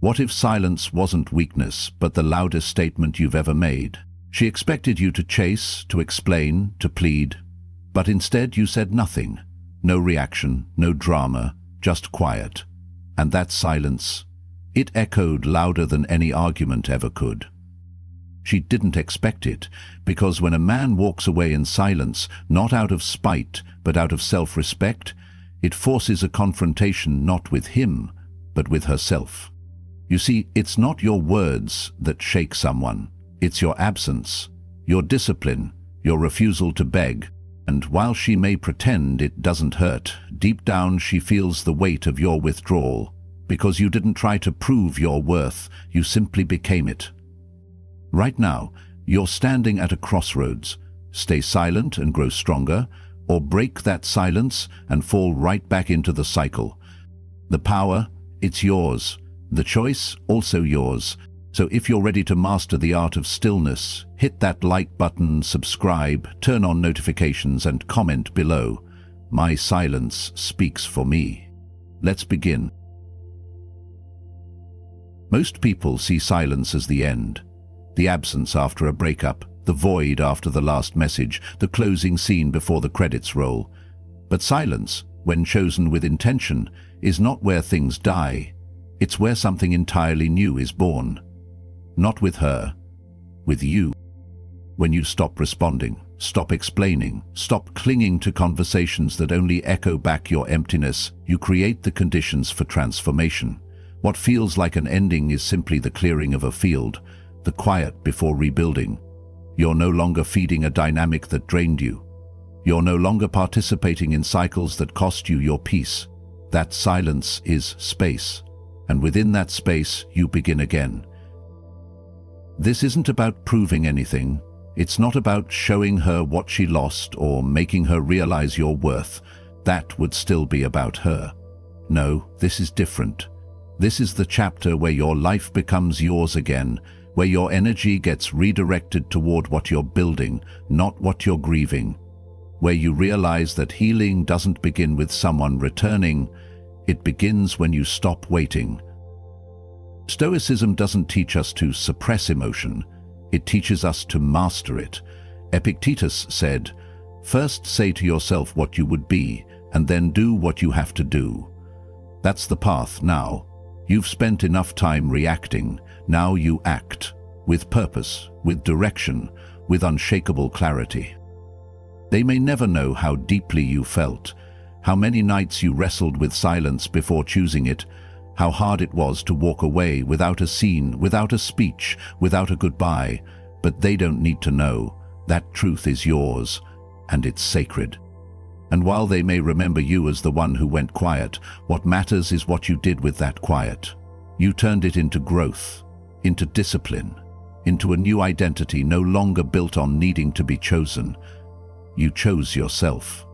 What if silence wasn't weakness, but the loudest statement you've ever made? She expected you to chase, to explain, to plead. But instead you said nothing. No reaction, no drama, just quiet. And that silence, it echoed louder than any argument ever could. She didn't expect it, because when a man walks away in silence, not out of spite, but out of self-respect, it forces a confrontation not with him, but with herself. You see, it's not your words that shake someone. It's your absence, your discipline, your refusal to beg. And while she may pretend it doesn't hurt, deep down she feels the weight of your withdrawal. Because you didn't try to prove your worth, you simply became it. Right now, you're standing at a crossroads. Stay silent and grow stronger, or break that silence and fall right back into the cycle. The power, it's yours. The choice, also yours. So if you're ready to master the art of stillness, hit that like button, subscribe, turn on notifications and comment below. My silence speaks for me. Let's begin. Most people see silence as the end. The absence after a breakup, the void after the last message, the closing scene before the credits roll. But silence, when chosen with intention, is not where things die. It's where something entirely new is born. Not with her, with you. When you stop responding, stop explaining, stop clinging to conversations that only echo back your emptiness, you create the conditions for transformation. What feels like an ending is simply the clearing of a field, the quiet before rebuilding. You're no longer feeding a dynamic that drained you. You're no longer participating in cycles that cost you your peace. That silence is space, and within that space you begin again. This isn't about proving anything. It's not about showing her what she lost or making her realize your worth. That would still be about her. No, this is different. This is the chapter where your life becomes yours again, where your energy gets redirected toward what you're building, not what you're grieving. Where you realize that healing doesn't begin with someone returning, it begins when you stop waiting. Stoicism doesn't teach us to suppress emotion, it teaches us to master it. Epictetus said, "First say to yourself what you would be, and then do what you have to do." That's the path now. You've spent enough time reacting, now you act, with purpose, with direction, with unshakable clarity. They may never know how deeply you felt, how many nights you wrestled with silence before choosing it, how hard it was to walk away without a scene, without a speech, without a goodbye, but they don't need to know. That truth is yours, and it's sacred. And while they may remember you as the one who went quiet, what matters is what you did with that quiet. You turned it into growth, into discipline, into a new identity no longer built on needing to be chosen. You chose yourself.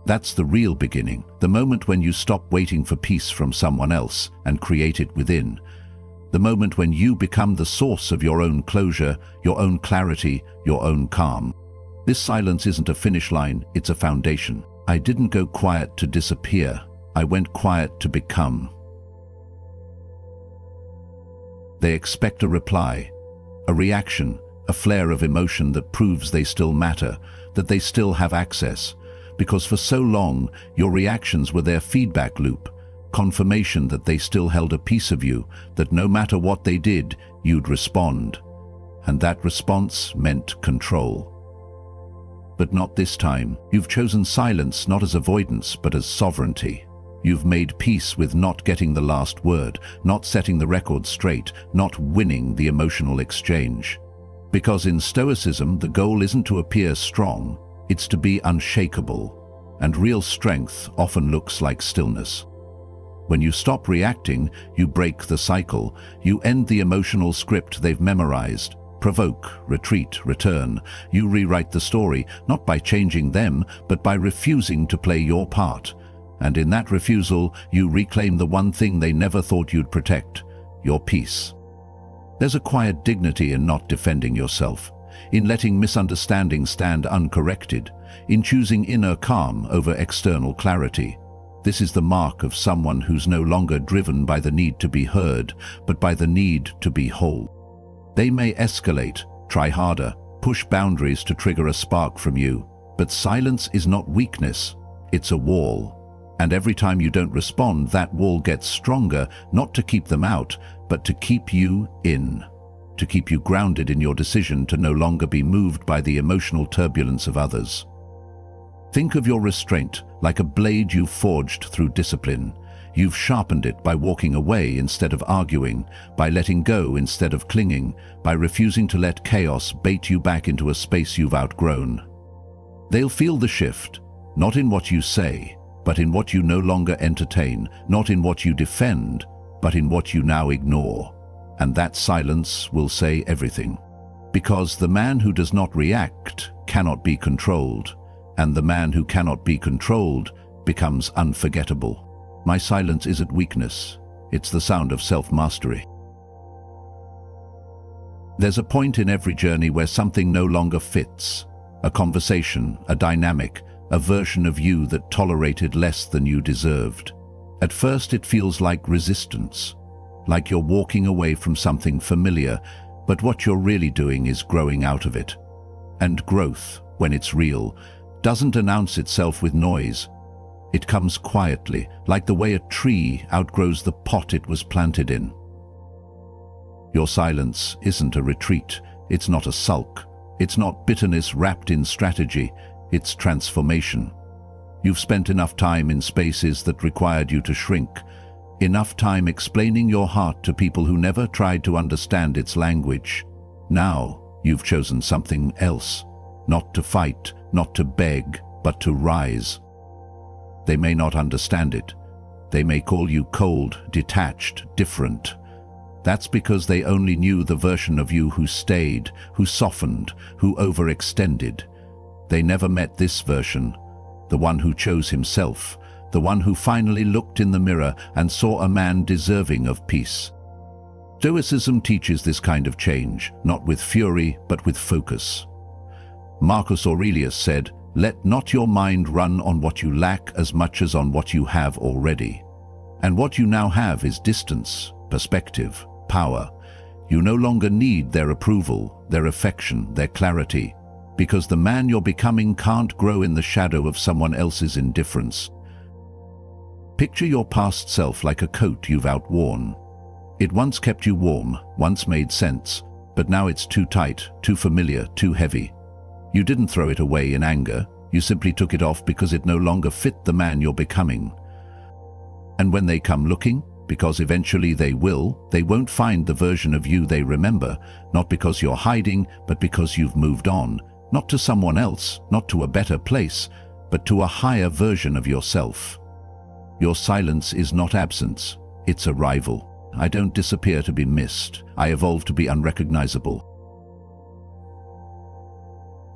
That's the real beginning, the moment when you stop waiting for peace from someone else and create it within. The moment when you become the source of your own closure, your own clarity, your own calm. This silence isn't a finish line, it's a foundation. I didn't go quiet to disappear. I went quiet to become. They expect a reply, a reaction, a flare of emotion that proves they still matter, that they still have access. Because for so long, your reactions were their feedback loop, confirmation that they still held a piece of you, that no matter what they did, you'd respond. And that response meant control. But not this time. You've chosen silence not as avoidance, but as sovereignty. You've made peace with not getting the last word, not setting the record straight, not winning the emotional exchange. Because in Stoicism, the goal isn't to appear strong, it's to be unshakable, and real strength often looks like stillness. When you stop reacting, you break the cycle, you end the emotional script they've memorized. Provoke, retreat, return. You rewrite the story, not by changing them, but by refusing to play your part. And in that refusal, you reclaim the one thing they never thought you'd protect, your peace. There's a quiet dignity in not defending yourself, in letting misunderstandings stand uncorrected, in choosing inner calm over external clarity. This is the mark of someone who's no longer driven by the need to be heard, but by the need to be whole. They may escalate, try harder, push boundaries to trigger a spark from you, but silence is not weakness, it's a wall. And every time you don't respond, that wall gets stronger, not to keep them out, but to keep you in, to keep you grounded in your decision to no longer be moved by the emotional turbulence of others. Think of your restraint like a blade you've forged through discipline. You've sharpened it by walking away instead of arguing, by letting go instead of clinging, by refusing to let chaos bait you back into a space you've outgrown. They'll feel the shift, not in what you say, but in what you no longer entertain, not in what you defend, but in what you now ignore. And that silence will say everything. Because the man who does not react cannot be controlled, and the man who cannot be controlled becomes unforgettable. My silence isn't weakness, it's the sound of self-mastery. There's a point in every journey where something no longer fits. A conversation, a dynamic, a version of you that tolerated less than you deserved. At first it feels like resistance, like you're walking away from something familiar, but what you're really doing is growing out of it. And growth, when it's real, doesn't announce itself with noise. It comes quietly, like the way a tree outgrows the pot it was planted in. Your silence isn't a retreat, it's not a sulk, it's not bitterness wrapped in strategy, it's transformation. You've spent enough time in spaces that required you to shrink, enough time explaining your heart to people who never tried to understand its language. Now you've chosen something else, not to fight, not to beg, but to rise. They may not understand it. They may call you cold, detached, different. That's because they only knew the version of you who stayed, who softened, who overextended. They never met this version, the one who chose himself, the one who finally looked in the mirror and saw a man deserving of peace. Stoicism teaches this kind of change, not with fury, but with focus. Marcus Aurelius said, "Let not your mind run on what you lack as much as on what you have already." And what you now have is distance, perspective, power. You no longer need their approval, their affection, their clarity, because the man you're becoming can't grow in the shadow of someone else's indifference. Picture your past self like a coat you've outworn. It once kept you warm, once made sense, but now it's too tight, too familiar, too heavy. You didn't throw it away in anger, you simply took it off because it no longer fit the man you're becoming. And when they come looking, because eventually they will, they won't find the version of you they remember, not because you're hiding, but because you've moved on, not to someone else, not to a better place, but to a higher version of yourself. Your silence is not absence, it's arrival. I don't disappear to be missed, I evolve to be unrecognizable.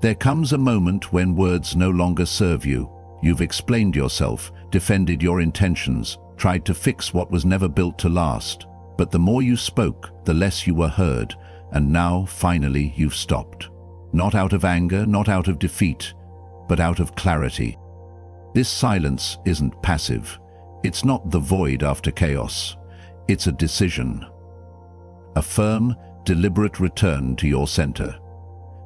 There comes a moment when words no longer serve you. You've explained yourself, defended your intentions, tried to fix what was never built to last. But the more you spoke, the less you were heard, and now, finally, you've stopped. Not out of anger, not out of defeat, but out of clarity. This silence isn't passive. It's not the void after chaos. It's a decision. A firm, deliberate return to your center.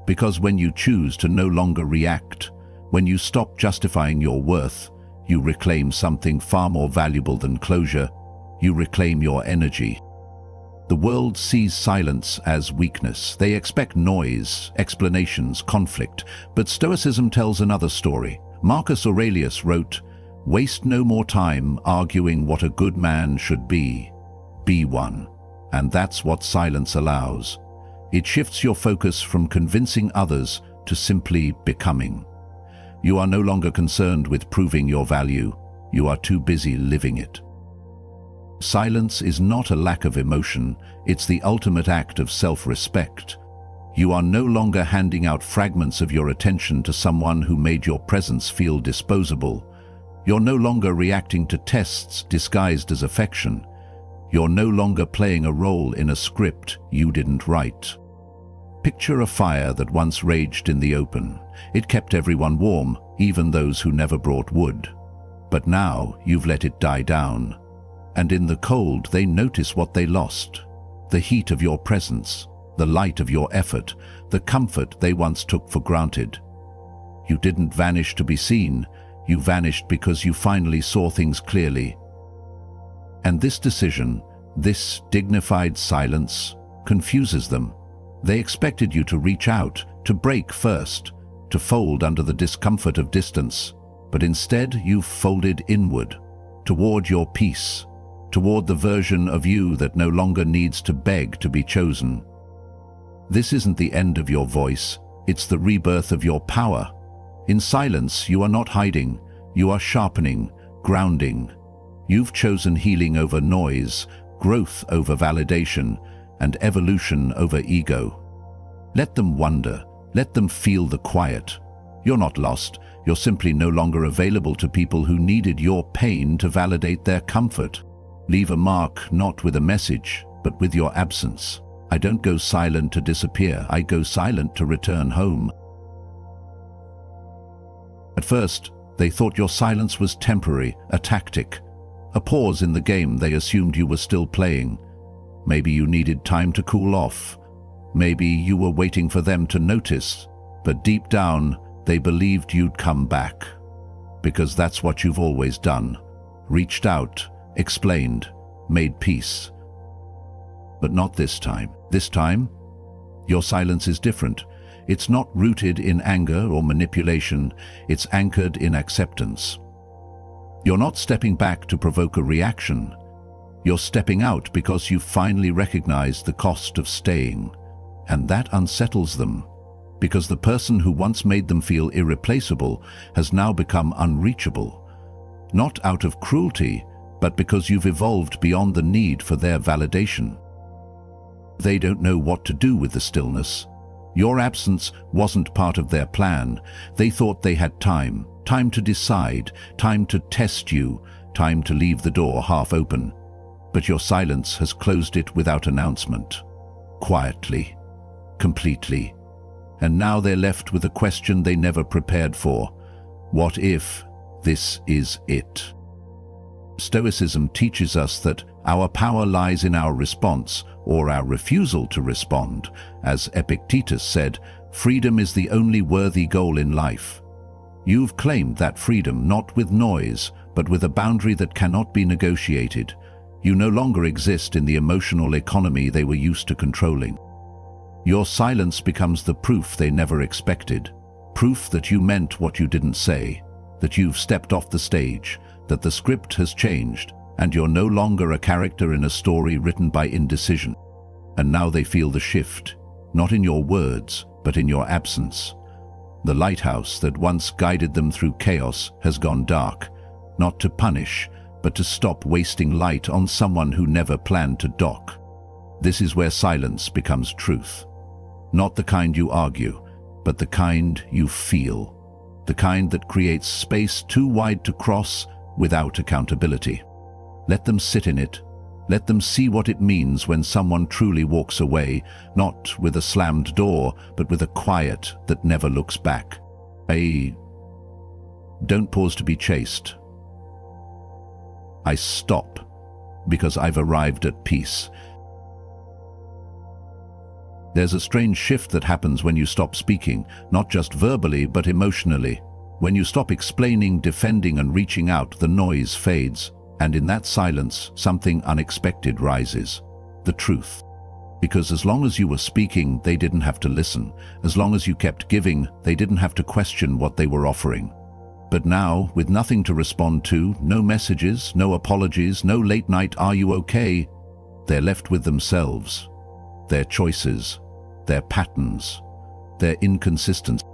Because when you choose to no longer react, when you stop justifying your worth, you reclaim something far more valuable than closure. You reclaim your energy. The world sees silence as weakness. They expect noise, explanations, conflict. But Stoicism tells another story. Marcus Aurelius wrote, "Waste no more time arguing what a good man should be. Be one." And that's what silence allows. It shifts your focus from convincing others to simply becoming. You are no longer concerned with proving your value. You are too busy living it. Silence is not a lack of emotion, it's the ultimate act of self-respect. You are no longer handing out fragments of your attention to someone who made your presence feel disposable. You're no longer reacting to tests disguised as affection. You're no longer playing a role in a script you didn't write. Picture a fire that once raged in the open. It kept everyone warm, even those who never brought wood. But now you've let it die down. And in the cold, they notice what they lost. The heat of your presence, the light of your effort, the comfort they once took for granted. You didn't vanish to be seen. You vanished because you finally saw things clearly. And this decision, this dignified silence, confuses them. They expected you to reach out, to break first, to fold under the discomfort of distance. But instead, you've folded inward, toward your peace, toward the version of you that no longer needs to beg to be chosen. This isn't the end of your voice, it's the rebirth of your power. In silence, you are not hiding, you are sharpening, grounding. You've chosen healing over noise, growth over validation, and evolution over ego. Let them wonder, let them feel the quiet. You're not lost, you're simply no longer available to people who needed your pain to validate their comfort. Leave a mark not with a message, but with your absence. I don't go silent to disappear, I go silent to return home. At first, they thought your silence was temporary, a tactic, a pause in the game they assumed you were still playing. Maybe you needed time to cool off. Maybe you were waiting for them to notice, but deep down, they believed you'd come back. Because that's what you've always done. Reached out, explained, made peace. But not this time. This time, your silence is different. It's not rooted in anger or manipulation, it's anchored in acceptance. You're not stepping back to provoke a reaction. You're stepping out because you've finally recognized the cost of staying. And that unsettles them, because the person who once made them feel irreplaceable has now become unreachable. Not out of cruelty, but because you've evolved beyond the need for their validation. They don't know what to do with the stillness. Your absence wasn't part of their plan. They thought they had time to decide, time to test you, time to leave the door half open. But your silence has closed it without announcement. Quietly, completely. And now they're left with a question they never prepared for. What if this is it? Stoicism teaches us that our power lies in our response, or our refusal to respond. As Epictetus said, freedom is the only worthy goal in life. You've claimed that freedom not with noise, but with a boundary that cannot be negotiated. You no longer exist in the emotional economy they were used to controlling. Your silence becomes the proof they never expected. Proof that you meant what you didn't say, that you've stepped off the stage, that the script has changed, and you're no longer a character in a story written by indecision. And now they feel the shift, not in your words, but in your absence. The lighthouse that once guided them through chaos has gone dark, not to punish, but to stop wasting light on someone who never planned to dock. This is where silence becomes truth. Not the kind you argue, but the kind you feel. The kind that creates space too wide to cross without accountability. Let them sit in it. Let them see what it means when someone truly walks away, not with a slammed door, but with a quiet that never looks back. Don't pause to be chased. I stop because I've arrived at peace. There's a strange shift that happens when you stop speaking, not just verbally, but emotionally. When you stop explaining, defending, and reaching out, the noise fades. And in that silence, something unexpected rises. The truth. Because as long as you were speaking, they didn't have to listen. As long as you kept giving, they didn't have to question what they were offering. But now, with nothing to respond to, no messages, no apologies, no late-night "Are you okay?" they're left with themselves, their choices, their patterns, their inconsistencies.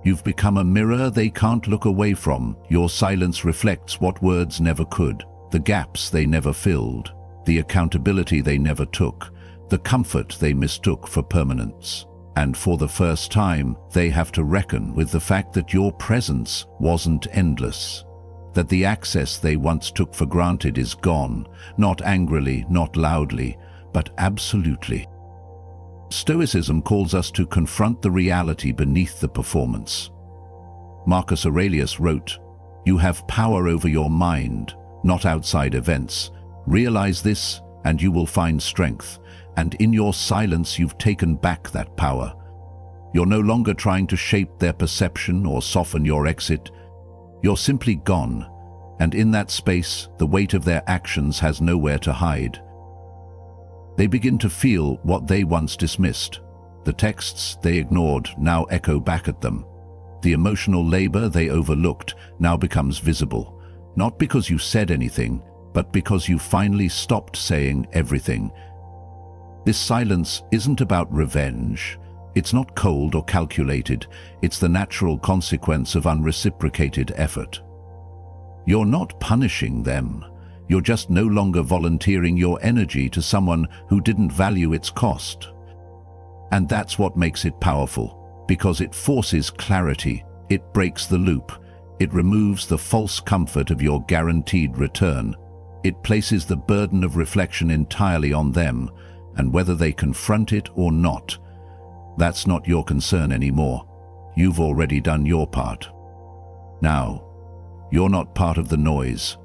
You've become a mirror they can't look away from. Your silence reflects what words never could, the gaps they never filled, the accountability they never took, the comfort they mistook for permanence. And for the first time, they have to reckon with the fact that your presence wasn't endless, that the access they once took for granted is gone, not angrily, not loudly, but absolutely. Stoicism calls us to confront the reality beneath the performance. Marcus Aurelius wrote, You have power over your mind, not outside events. Realize this, and you will find strength. And in your silence, you've taken back that power. You're no longer trying to shape their perception or soften your exit. You're simply gone, and in that space, the weight of their actions has nowhere to hide. They begin to feel what they once dismissed. The texts they ignored now echo back at them. The emotional labor they overlooked now becomes visible, not because you said anything, but because you finally stopped saying everything. This silence isn't about revenge. It's not cold or calculated. It's the natural consequence of unreciprocated effort. You're not punishing them. You're just no longer volunteering your energy to someone who didn't value its cost. And that's what makes it powerful, because it forces clarity, it breaks the loop, it removes the false comfort of your guaranteed return. It places the burden of reflection entirely on them, and whether they confront it or not, that's not your concern anymore. You've already done your part. Now, you're not part of the noise.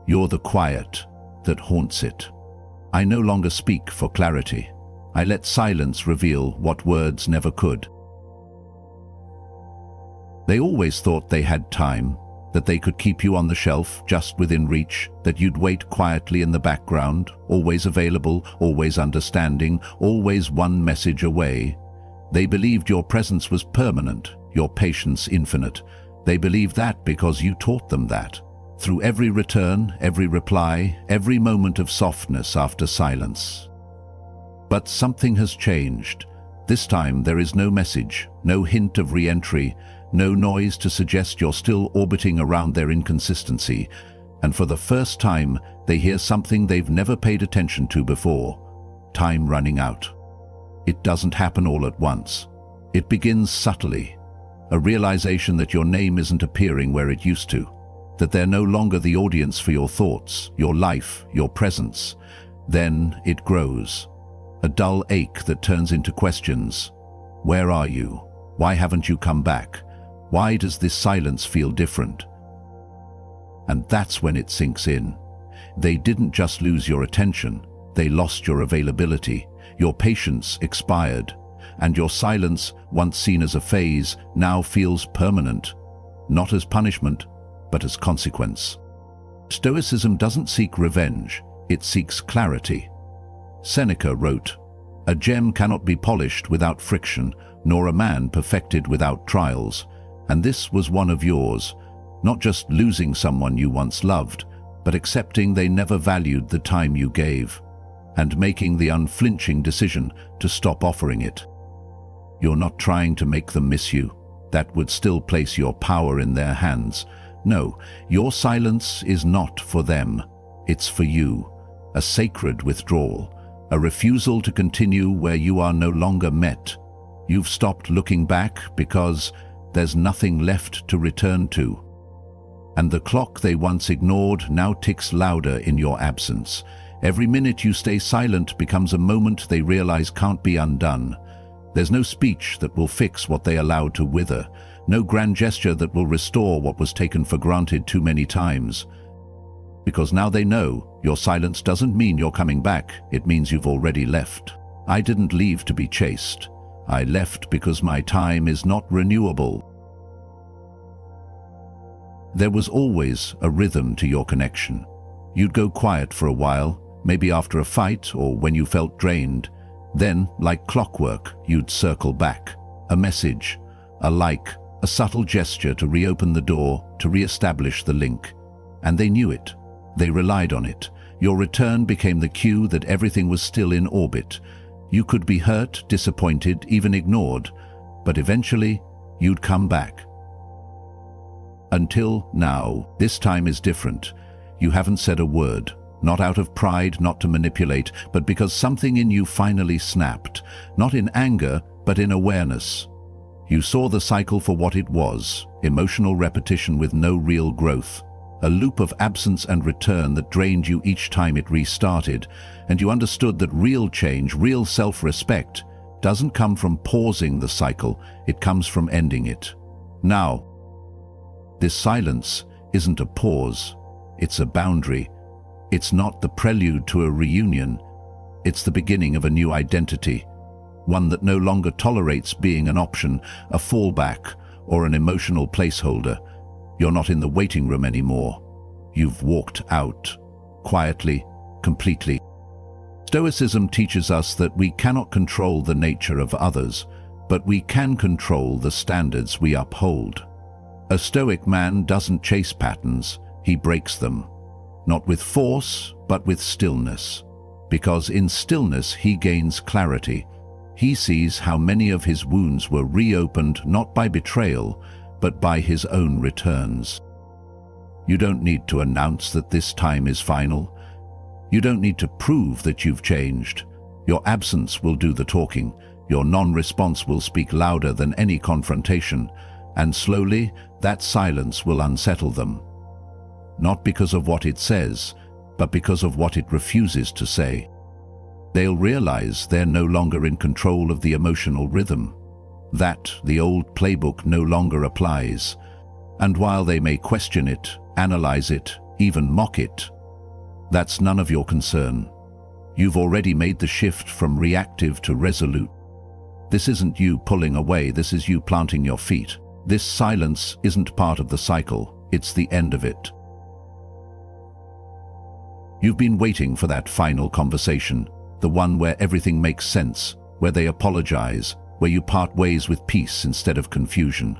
You're the quiet that haunts it. I no longer speak for clarity. I let silence reveal what words never could. They always thought they had time, that they could keep you on the shelf, just within reach, that you'd wait quietly in the background, always available, always understanding, always one message away. They believed your presence was permanent, your patience infinite. They believed that because you taught them that. Through every return, every reply, every moment of softness after silence. But something has changed. This time there is no message, no hint of re-entry, no noise to suggest you're still orbiting around their inconsistency. And for the first time, they hear something they've never paid attention to before: time running out. It doesn't happen all at once. It begins subtly. A realization that your name isn't appearing where it used to, that they're no longer the audience for your thoughts, your life, your presence. Then it grows. A dull ache that turns into questions. Where are you? Why haven't you come back? Why does this silence feel different? And that's when it sinks in. They didn't just lose your attention, they lost your availability. Your patience expired, and your silence, once seen as a phase, now feels permanent, not as punishment, but as consequence. Stoicism doesn't seek revenge, it seeks clarity. Seneca wrote, "A gem cannot be polished without friction, nor a man perfected without trials." And this was one of yours, not just losing someone you once loved, but accepting they never valued the time you gave, and making the unflinching decision to stop offering it. You're not trying to make them miss you. That would still place your power in their hands. No, your silence is not for them. It's for you. A sacred withdrawal. A refusal to continue where you are no longer met. You've stopped looking back because there's nothing left to return to. And the clock they once ignored now ticks louder in your absence. Every minute you stay silent becomes a moment they realize can't be undone. There's no speech that will fix what they allowed to wither, no grand gesture that will restore what was taken for granted too many times. Because now they know your silence doesn't mean you're coming back, it means you've already left. I didn't leave to be chased. I left because my time is not renewable. There was always a rhythm to your connection. You'd go quiet for a while, maybe after a fight or when you felt drained. Then, like clockwork, you'd circle back. A message, a like, a subtle gesture to reopen the door, to re-establish the link. And they knew it. They relied on it. Your return became the cue that everything was still in orbit. You could be hurt, disappointed, even ignored, but eventually you'd come back. Until now, this time is different. You haven't said a word, not out of pride, not to manipulate, but because something in you finally snapped, not in anger, but in awareness. You saw the cycle for what it was, emotional repetition with no real growth. A loop of absence and return that drained you each time it restarted, and you understood that real change, real self-respect, doesn't come from pausing the cycle, it comes from ending it. Now, this silence, isn't a pause, it's a boundary. It's not the prelude to a reunion, it's the beginning of a new identity, one that no longer tolerates being an option, a fallback, or an emotional placeholder. You're not in the waiting room anymore. You've walked out, quietly, completely. Stoicism teaches us that we cannot control the nature of others, but we can control the standards we uphold. A Stoic man doesn't chase patterns, he breaks them. Not with force, but with stillness. Because in stillness he gains clarity. He sees how many of his wounds were reopened not by betrayal, but by his own returns. You don't need to announce that this time is final. You don't need to prove that you've changed. Your absence will do the talking. Your non-response will speak louder than any confrontation, and slowly that silence will unsettle them. Not because of what it says, but because of what it refuses to say. They'll realize they're no longer in control of the emotional rhythm, that the old playbook no longer applies, and while they may question it, analyze it, even mock it, that's none of your concern. You've already made the shift from reactive to resolute. This isn't you pulling away, this is you planting your feet. This silence isn't part of the cycle, it's the end of it. You've been waiting for that final conversation, the one where everything makes sense, where they apologize, where you part ways with peace instead of confusion.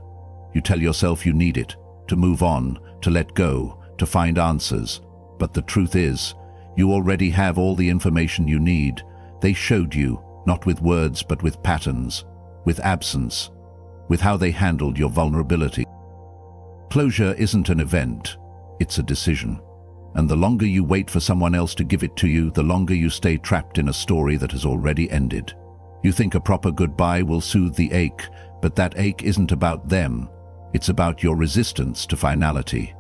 You tell yourself you need it, to move on, to let go, to find answers. But the truth is, you already have all the information you need. They showed you, not with words but with patterns, with absence, with how they handled your vulnerability. Closure isn't an event, it's a decision. And the longer you wait for someone else to give it to you, the longer you stay trapped in a story that has already ended. You think a proper goodbye will soothe the ache, but that ache isn't about them. It's about your resistance to finality.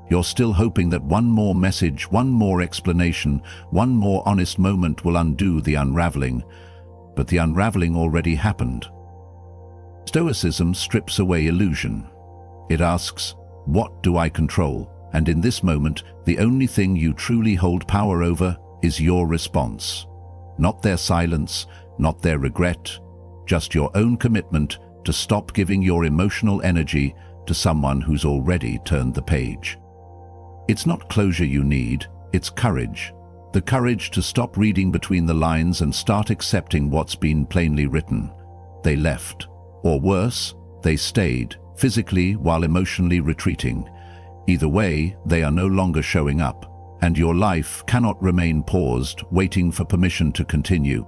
You're still hoping that one more message, one more explanation, one more honest moment will undo the unraveling. But the unraveling already happened. Stoicism strips away illusion. It asks, what do I control? And in this moment, the only thing you truly hold power over is your response. Not their silence, not their regret, just your own commitment to stop giving your emotional energy to someone who's already turned the page. It's not closure you need, it's courage. The courage to stop reading between the lines and start accepting what's been plainly written. They left. Or worse, they stayed, physically while emotionally retreating. Either way, they are no longer showing up, and your life cannot remain paused, waiting for permission to continue.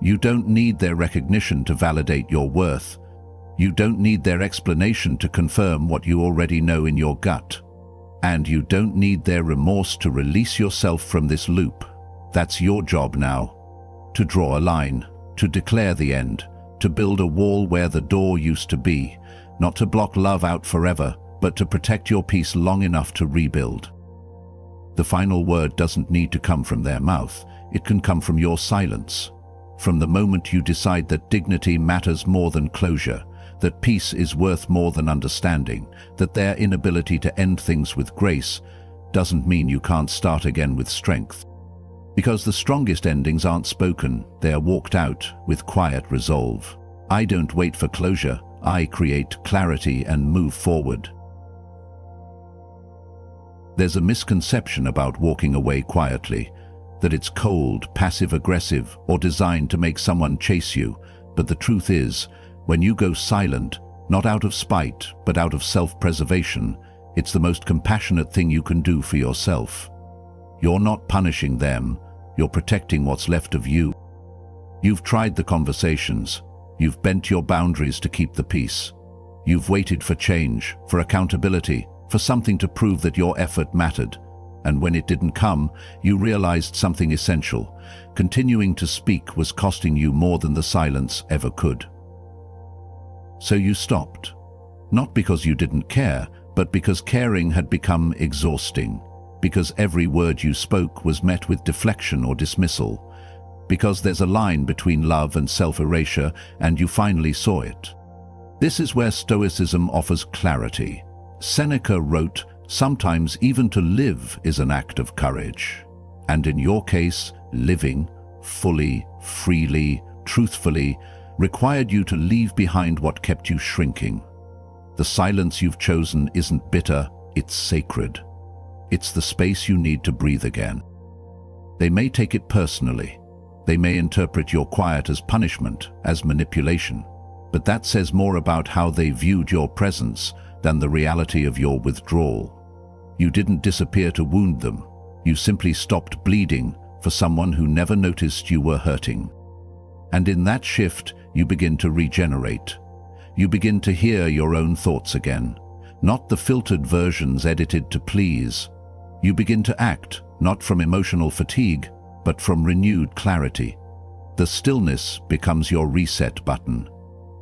You don't need their recognition to validate your worth. You don't need their explanation to confirm what you already know in your gut. And you don't need their remorse to release yourself from this loop. That's your job now. To draw a line, to declare the end, to build a wall where the door used to be, not to block love out forever, but to protect your peace long enough to rebuild. The final word doesn't need to come from their mouth. It can come from your silence. From the moment you decide that dignity matters more than closure, that peace is worth more than understanding, that their inability to end things with grace doesn't mean you can't start again with strength. Because the strongest endings aren't spoken, they are walked out with quiet resolve. I don't wait for closure, I create clarity and move forward. There's a misconception about walking away quietly, that it's cold, passive-aggressive, or designed to make someone chase you. But the truth is, when you go silent, not out of spite, but out of self-preservation, it's the most compassionate thing you can do for yourself. You're not punishing them, you're protecting what's left of you. You've tried the conversations, you've bent your boundaries to keep the peace. You've waited for change, for accountability, for something to prove that your effort mattered. And when it didn't come, you realized something essential. Continuing to speak was costing you more than the silence ever could. So you stopped. Not because you didn't care, but because caring had become exhausting. Because every word you spoke was met with deflection or dismissal. Because there's a line between love and self-erasure, and you finally saw it. This is where Stoicism offers clarity. Seneca wrote, Sometimes even to live is an act of courage. And in your case, living fully, freely, truthfully, required you to leave behind what kept you shrinking. The silence you've chosen isn't bitter, it's sacred. It's the space you need to breathe again. They may take it personally. They may interpret your quiet as punishment, as manipulation. But that says more about how they viewed your presence than the reality of your withdrawal. You didn't disappear to wound them. You simply stopped bleeding for someone who never noticed you were hurting. And in that shift, you begin to regenerate. You begin to hear your own thoughts again, not the filtered versions edited to please. You begin to act, not from emotional fatigue, but from renewed clarity. The stillness becomes your reset button,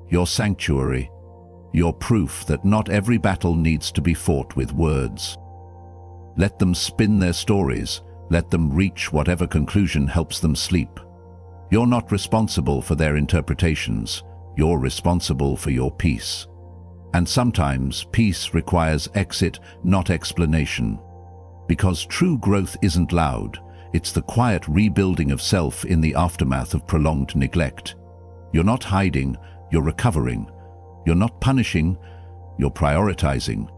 your sanctuary, your proof that not every battle needs to be fought with words. Let them spin their stories, let them reach whatever conclusion helps them sleep. You're not responsible for their interpretations, you're responsible for your peace. And sometimes peace requires exit, not explanation. Because true growth isn't loud, it's the quiet rebuilding of self in the aftermath of prolonged neglect. You're not hiding, you're recovering. You're not punishing, you're prioritizing.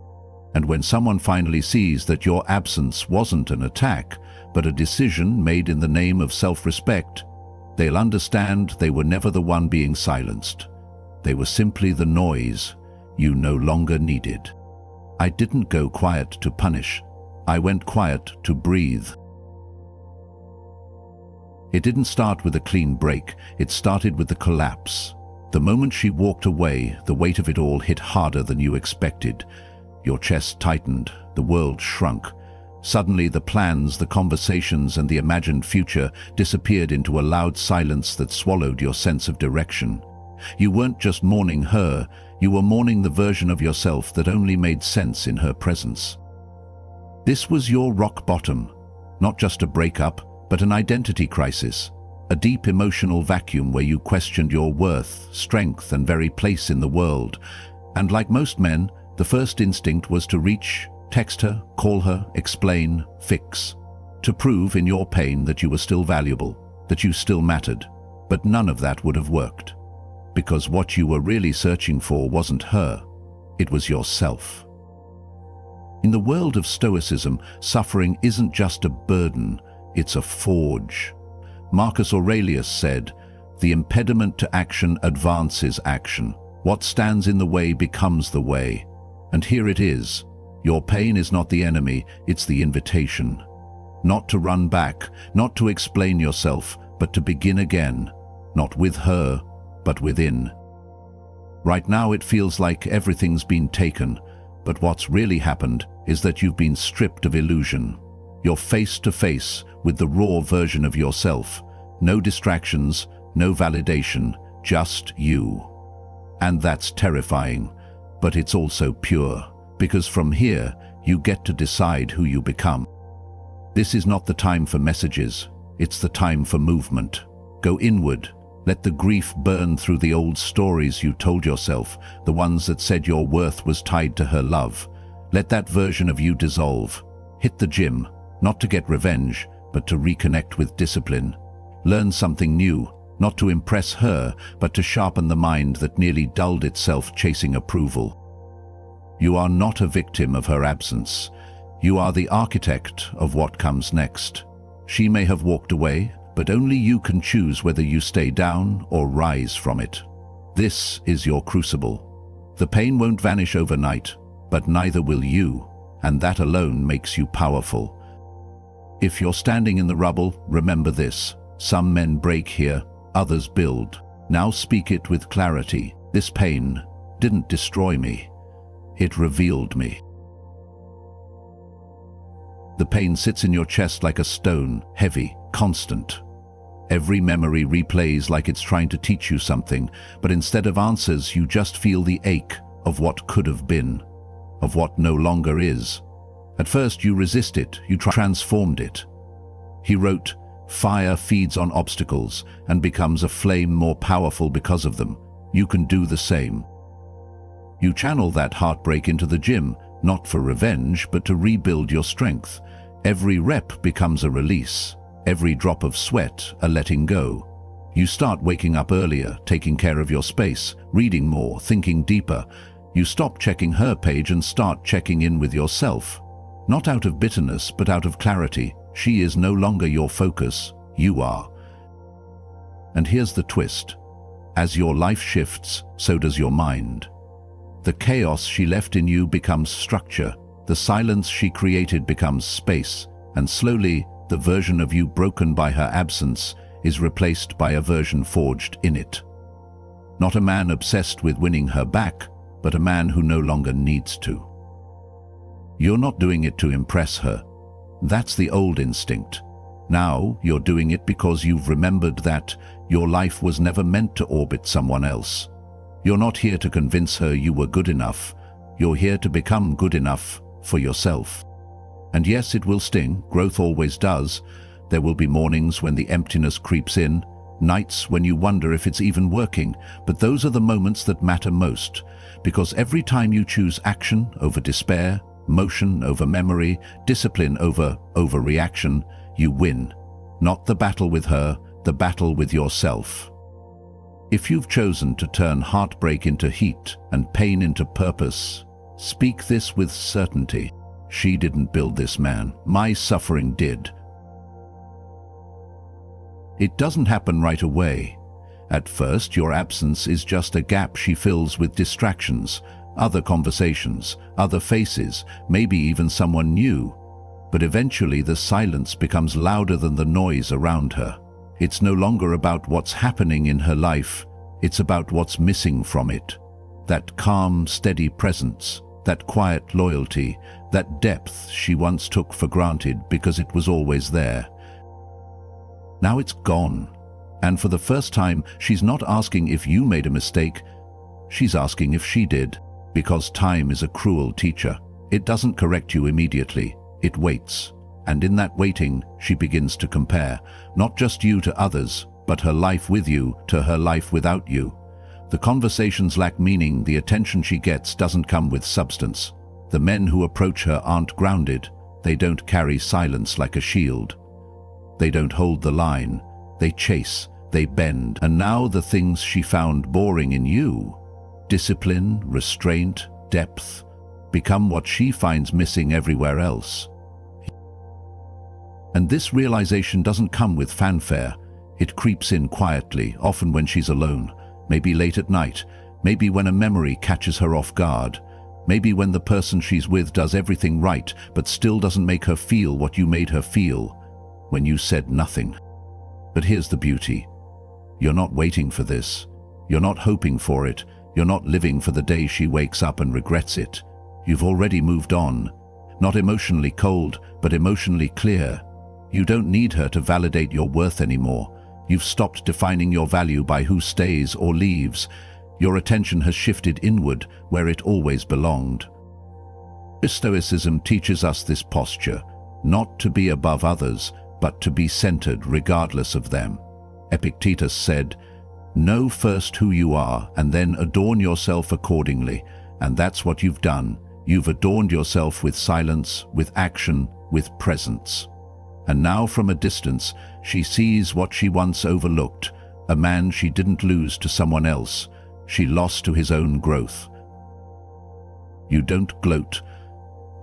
And when someone finally sees that your absence wasn't an attack, but a decision made in the name of self-respect, they'll understand they were never the one being silenced. They were simply the noise you no longer needed. I didn't go quiet to punish. I went quiet to breathe. It didn't start with a clean break. It started with the collapse. The moment she walked away, the weight of it all hit harder than you expected. Your chest tightened, the world shrunk. Suddenly the plans, the conversations, and the imagined future disappeared into a loud silence that swallowed your sense of direction. You weren't just mourning her, you were mourning the version of yourself that only made sense in her presence. This was your rock bottom, not just a breakup, but an identity crisis, a deep emotional vacuum where you questioned your worth, strength, and very place in the world. And like most men, the first instinct was to reach, text her, call her, explain, fix, to prove in your pain that you were still valuable, that you still mattered. But none of that would have worked, because what you were really searching for wasn't her, it was yourself. In the world of Stoicism, suffering isn't just a burden, it's a forge. Marcus Aurelius said, "The impediment to action advances action. What stands in the way becomes the way." And here it is. Your pain is not the enemy, it's the invitation. Not to run back, not to explain yourself, but to begin again. Not with her, but within. Right now it feels like everything's been taken, but what's really happened is that you've been stripped of illusion. You're face to face with the raw version of yourself. No distractions, no validation, just you. And that's terrifying, but it's also pure, because from here, you get to decide who you become. This is not the time for messages, it's the time for movement. Go inward, let the grief burn through the old stories you told yourself, the ones that said your worth was tied to her love. Let that version of you dissolve. Hit the gym, not to get revenge, but to reconnect with discipline. Learn something new, not to impress her, but to sharpen the mind that nearly dulled itself chasing approval. You are not a victim of her absence. You are the architect of what comes next. She may have walked away, but only you can choose whether you stay down or rise from it. This is your crucible. The pain won't vanish overnight, but neither will you, and that alone makes you powerful. If you're standing in the rubble, remember this. Some men break here, others build. Now speak it with clarity. This pain didn't destroy me. It revealed me. The pain sits in your chest like a stone, heavy, constant. Every memory replays like it's trying to teach you something, but instead of answers, you just feel the ache of what could have been, of what no longer is. At first you resist it, you transformed it. He wrote, "Fire feeds on obstacles and becomes a flame more powerful because of them. You can do the same." You channel that heartbreak into the gym, not for revenge, but to rebuild your strength. Every rep becomes a release, every drop of sweat a letting go. You start waking up earlier, taking care of your space, reading more, thinking deeper. You stop checking her page and start checking in with yourself. Not out of bitterness, but out of clarity. She is no longer your focus, you are. And here's the twist. As your life shifts, so does your mind. The chaos she left in you becomes structure. The silence she created becomes space. And slowly, the version of you broken by her absence is replaced by a version forged in it. Not a man obsessed with winning her back, but a man who no longer needs to. You're not doing it to impress her. That's the old instinct. Now you're doing it because you've remembered that your life was never meant to orbit someone else. You're not here to convince her you were good enough. You're here to become good enough for yourself. And yes, it will sting. Growth always does. There will be mornings when the emptiness creeps in, nights when you wonder if it's even working, but those are the moments that matter most, because every time you choose action over despair, motion over memory, discipline over overreaction, you win. Not the battle with her, the battle with yourself. If you've chosen to turn heartbreak into heat and pain into purpose, speak this with certainty. She didn't build this man. My suffering did. It doesn't happen right away. At first, your absence is just a gap she fills with distractions, other conversations, other faces, maybe even someone new. But eventually the silence becomes louder than the noise around her. It's no longer about what's happening in her life, it's about what's missing from it. That calm, steady presence, that quiet loyalty, that depth she once took for granted because it was always there. Now it's gone. And for the first time, she's not asking if you made a mistake, she's asking if she did. Because time is a cruel teacher. It doesn't correct you immediately, it waits. And in that waiting, she begins to compare, not just you to others, but her life with you to her life without you. The conversations lack meaning, the attention she gets doesn't come with substance. The men who approach her aren't grounded, they don't carry silence like a shield. They don't hold the line, they chase, they bend, and now the things she found boring in you, discipline, restraint, depth, become what she finds missing everywhere else. And this realization doesn't come with fanfare. It creeps in quietly, often when she's alone, maybe late at night, maybe when a memory catches her off guard, maybe when the person she's with does everything right but still doesn't make her feel what you made her feel when you said nothing. But here's the beauty. You're not waiting for this. You're not hoping for it. You're not living for the day she wakes up and regrets it. You've already moved on. Not emotionally cold, but emotionally clear. You don't need her to validate your worth anymore. You've stopped defining your value by who stays or leaves. Your attention has shifted inward, where it always belonged. Stoicism teaches us this posture, not to be above others, but to be centered regardless of them. Epictetus said, "Know first who you are, and then adorn yourself accordingly." And that's what you've done. You've adorned yourself with silence, with action, with presence. And now from a distance, she sees what she once overlooked, a man she didn't lose to someone else, she lost to his own growth. You don't gloat.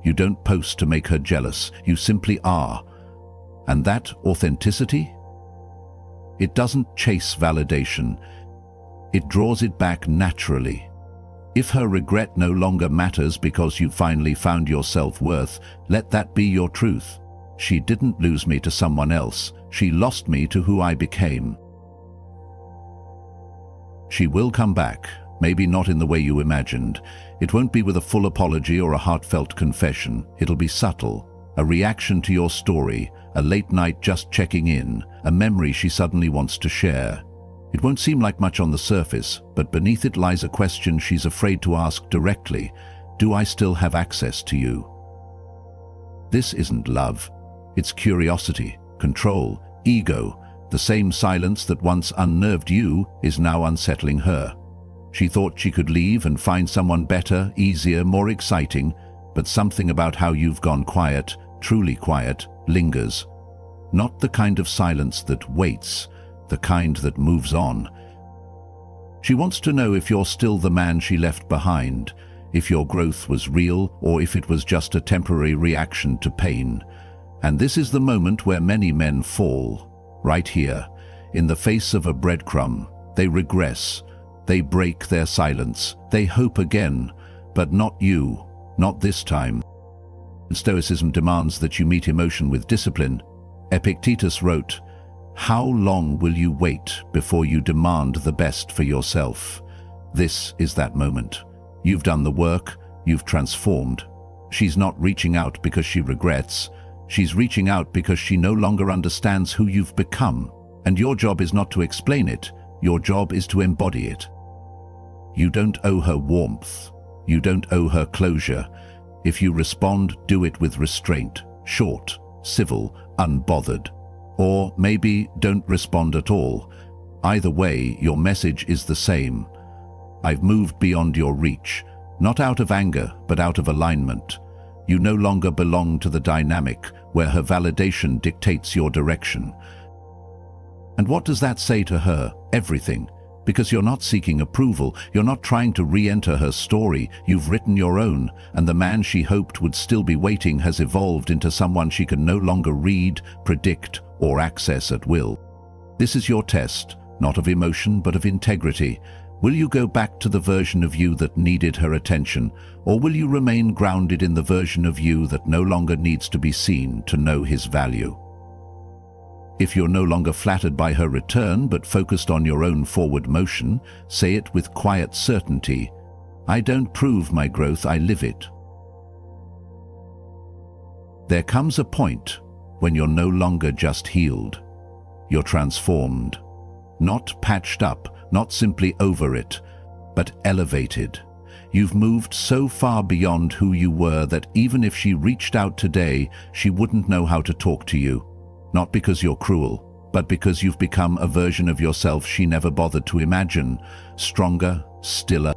You don't post to make her jealous. You simply are. And that authenticity? It doesn't chase validation. It draws it back naturally. If her regret no longer matters because you finally found your self-worth, let that be your truth. She didn't lose me to someone else. She lost me to who I became. She will come back, maybe not in the way you imagined. It won't be with a full apology or a heartfelt confession. It'll be subtle, a reaction to your story, a late night just checking in, a memory she suddenly wants to share. It won't seem like much on the surface, but beneath it lies a question she's afraid to ask directly. Do I still have access to you? This isn't love. It's curiosity, control, ego. The same silence that once unnerved you is now unsettling her. She thought she could leave and find someone better, easier, more exciting, but something about how you've gone quiet, truly quiet, lingers. Not the kind of silence that waits, the kind that moves on. She wants to know if you're still the man she left behind, if your growth was real or if it was just a temporary reaction to pain. And this is the moment where many men fall, right here, in the face of a breadcrumb. They regress, they break their silence, they hope again, but not you, not this time. Stoicism demands that you meet emotion with discipline. Epictetus wrote, "How long will you wait before you demand the best for yourself?" This is that moment. You've done the work, you've transformed. She's not reaching out because she regrets. She's reaching out because she no longer understands who you've become. And your job is not to explain it, your job is to embody it. You don't owe her warmth. You don't owe her closure. If you respond, do it with restraint, short, civil, unbothered. Or maybe don't respond at all. Either way, your message is the same. I've moved beyond your reach, not out of anger, but out of alignment. You no longer belong to the dynamic where her validation dictates your direction. And what does that say to her? Everything. Because you're not seeking approval, you're not trying to re-enter her story, you've written your own, and the man she hoped would still be waiting has evolved into someone she can no longer read, predict, or access at will. This is your test, not of emotion but of integrity. Will you go back to the version of you that needed her attention, or will you remain grounded in the version of you that no longer needs to be seen to know his value? If you're no longer flattered by her return but focused on your own forward motion, say it with quiet certainty. I don't prove my growth, I live it. There comes a point when you're no longer just healed. You're transformed. Not patched up, not simply over it, but elevated. You've moved so far beyond who you were that even if she reached out today, she wouldn't know how to talk to you. Not because you're cruel, but because you've become a version of yourself she never bothered to imagine, stronger, stiller.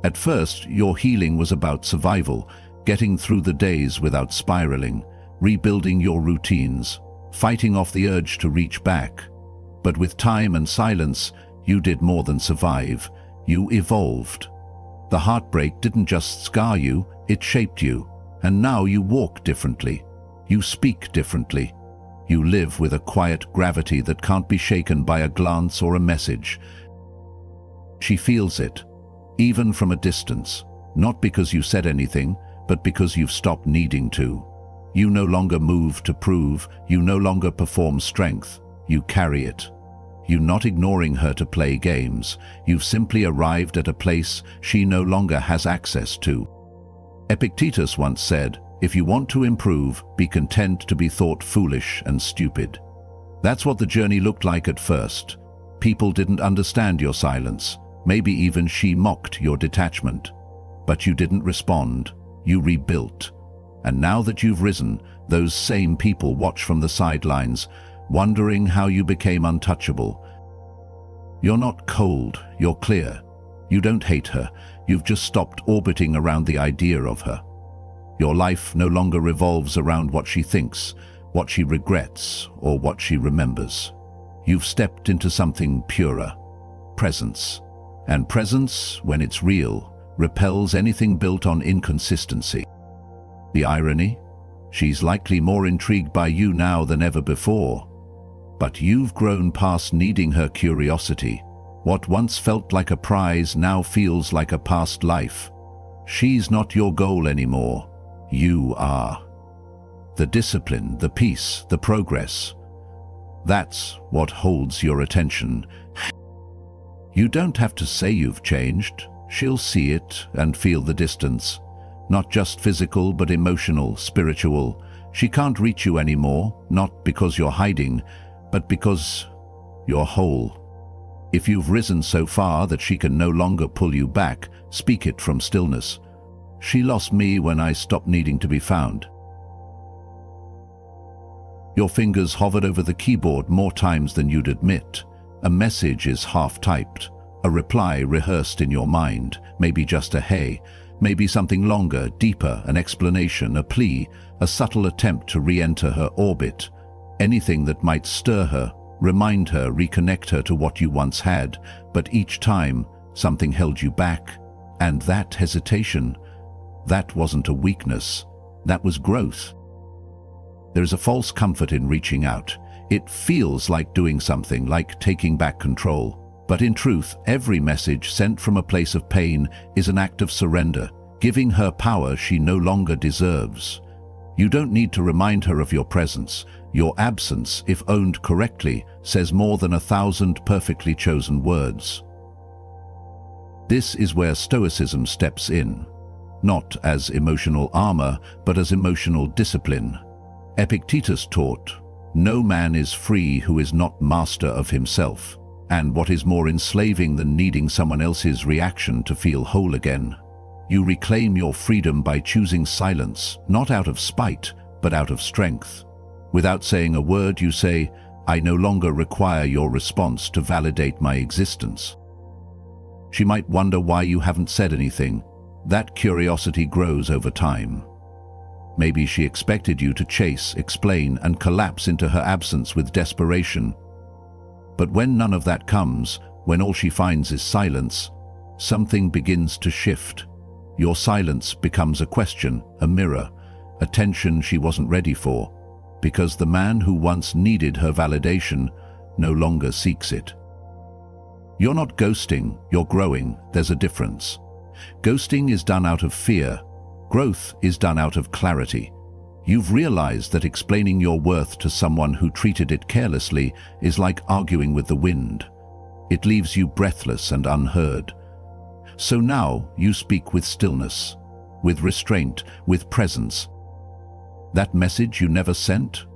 At first, your healing was about survival, getting through the days without spiraling, rebuilding your routines, fighting off the urge to reach back. But with time and silence, you did more than survive. You evolved. The heartbreak didn't just scar you, it shaped you. And now you walk differently. You speak differently. You live with a quiet gravity that can't be shaken by a glance or a message. She feels it, even from a distance, not because you said anything, but because you've stopped needing to. You no longer move to prove, you no longer perform strength, you carry it. You're not ignoring her to play games, you've simply arrived at a place she no longer has access to. Epictetus once said, "If you want to improve, be content to be thought foolish and stupid." That's what the journey looked like at first. People didn't understand your silence. Maybe even she mocked your detachment. But you didn't respond. You rebuilt. And now that you've risen, those same people watch from the sidelines, wondering how you became untouchable. You're not cold, you're clear. You don't hate her. You've just stopped orbiting around the idea of her. Your life no longer revolves around what she thinks, what she regrets, or what she remembers. You've stepped into something purer, presence. And presence, when it's real, repels anything built on inconsistency. The irony? She's likely more intrigued by you now than ever before. But you've grown past needing her curiosity. What once felt like a prize now feels like a past life. She's not your goal anymore. You are. The discipline, the peace, the progress. That's what holds your attention. You don't have to say you've changed. She'll see it and feel the distance. Not just physical, but emotional, spiritual. She can't reach you anymore, not because you're hiding, but because you're whole. If you've risen so far that she can no longer pull you back, speak it from stillness. She lost me when I stopped needing to be found. Your fingers hovered over the keyboard more times than you'd admit. A message is half-typed, a reply rehearsed in your mind, maybe just a "hey," Maybe something longer, deeper, an explanation, a plea, a subtle attempt to re-enter her orbit. Anything that might stir her, remind her, reconnect her to what you once had, but each time something held you back. And that hesitation, that wasn't a weakness, that was growth. There's a false comfort in reaching out. It feels like doing something, like taking back control. But in truth, every message sent from a place of pain is an act of surrender, giving her power she no longer deserves. You don't need to remind her of your presence. Your absence, if owned correctly, says more than 1,000 perfectly chosen words. This is where Stoicism steps in, not as emotional armor, but as emotional discipline. Epictetus taught, "No man is free who is not master of himself." And what is more enslaving than needing someone else's reaction to feel whole again? You reclaim your freedom by choosing silence, not out of spite, but out of strength. Without saying a word, you say, "I no longer require your response to validate my existence." She might wonder why you haven't said anything. That curiosity grows over time. Maybe she expected you to chase, explain, and collapse into her absence with desperation. But when none of that comes, when all she finds is silence, something begins to shift. Your silence becomes a question, a mirror, a tension she wasn't ready for, because the man who once needed her validation no longer seeks it. You're not ghosting, you're growing. There's a difference. Ghosting is done out of fear. Growth is done out of clarity. You've realized that explaining your worth to someone who treated it carelessly is like arguing with the wind. It leaves you breathless and unheard. So now you speak with stillness, with restraint, with presence. That message you never sent?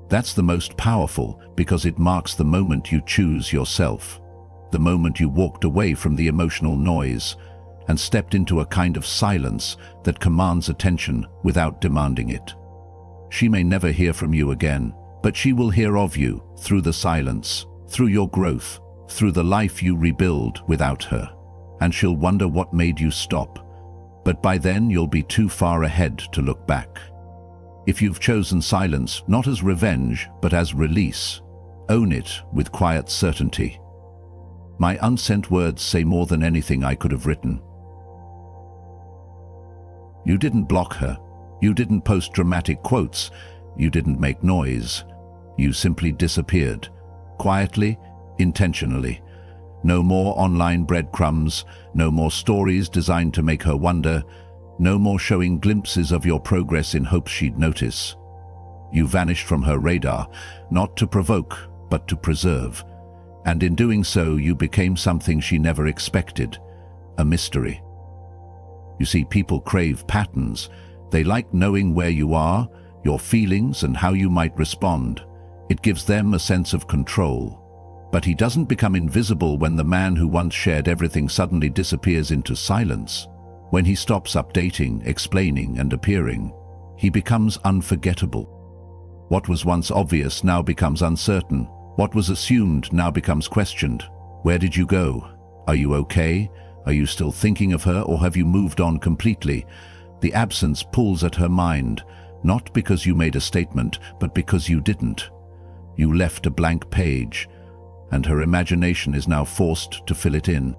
That's the most powerful because it marks the moment you choose yourself, the moment you walked away from the emotional noise and stepped into a kind of silence that commands attention without demanding it. She may never hear from you again, but she will hear of you through the silence, through your growth, through the life you rebuild without her. And she'll wonder what made you stop. But by then you'll be too far ahead to look back. If you've chosen silence not as revenge, but as release, own it with quiet certainty. My unsent words say more than anything I could have written. You didn't block her. You didn't post dramatic quotes. You didn't make noise. You simply disappeared. Quietly, intentionally. No more online breadcrumbs, no more stories designed to make her wonder, no more showing glimpses of your progress in hopes she'd notice. You vanished from her radar, not to provoke, but to preserve. And in doing so, you became something she never expected, a mystery. You see, people crave patterns. They like knowing where you are, your feelings, and how you might respond. It gives them a sense of control. But he doesn't become invisible when the man who once shared everything suddenly disappears into silence. When he stops updating, explaining, and appearing, he becomes unforgettable. What was once obvious now becomes uncertain. What was assumed now becomes questioned. Where did you go? Are you okay? Are you still thinking of her, or have you moved on completely? The absence pulls at her mind, not because you made a statement, but because you didn't. You left a blank page, and her imagination is now forced to fill it in.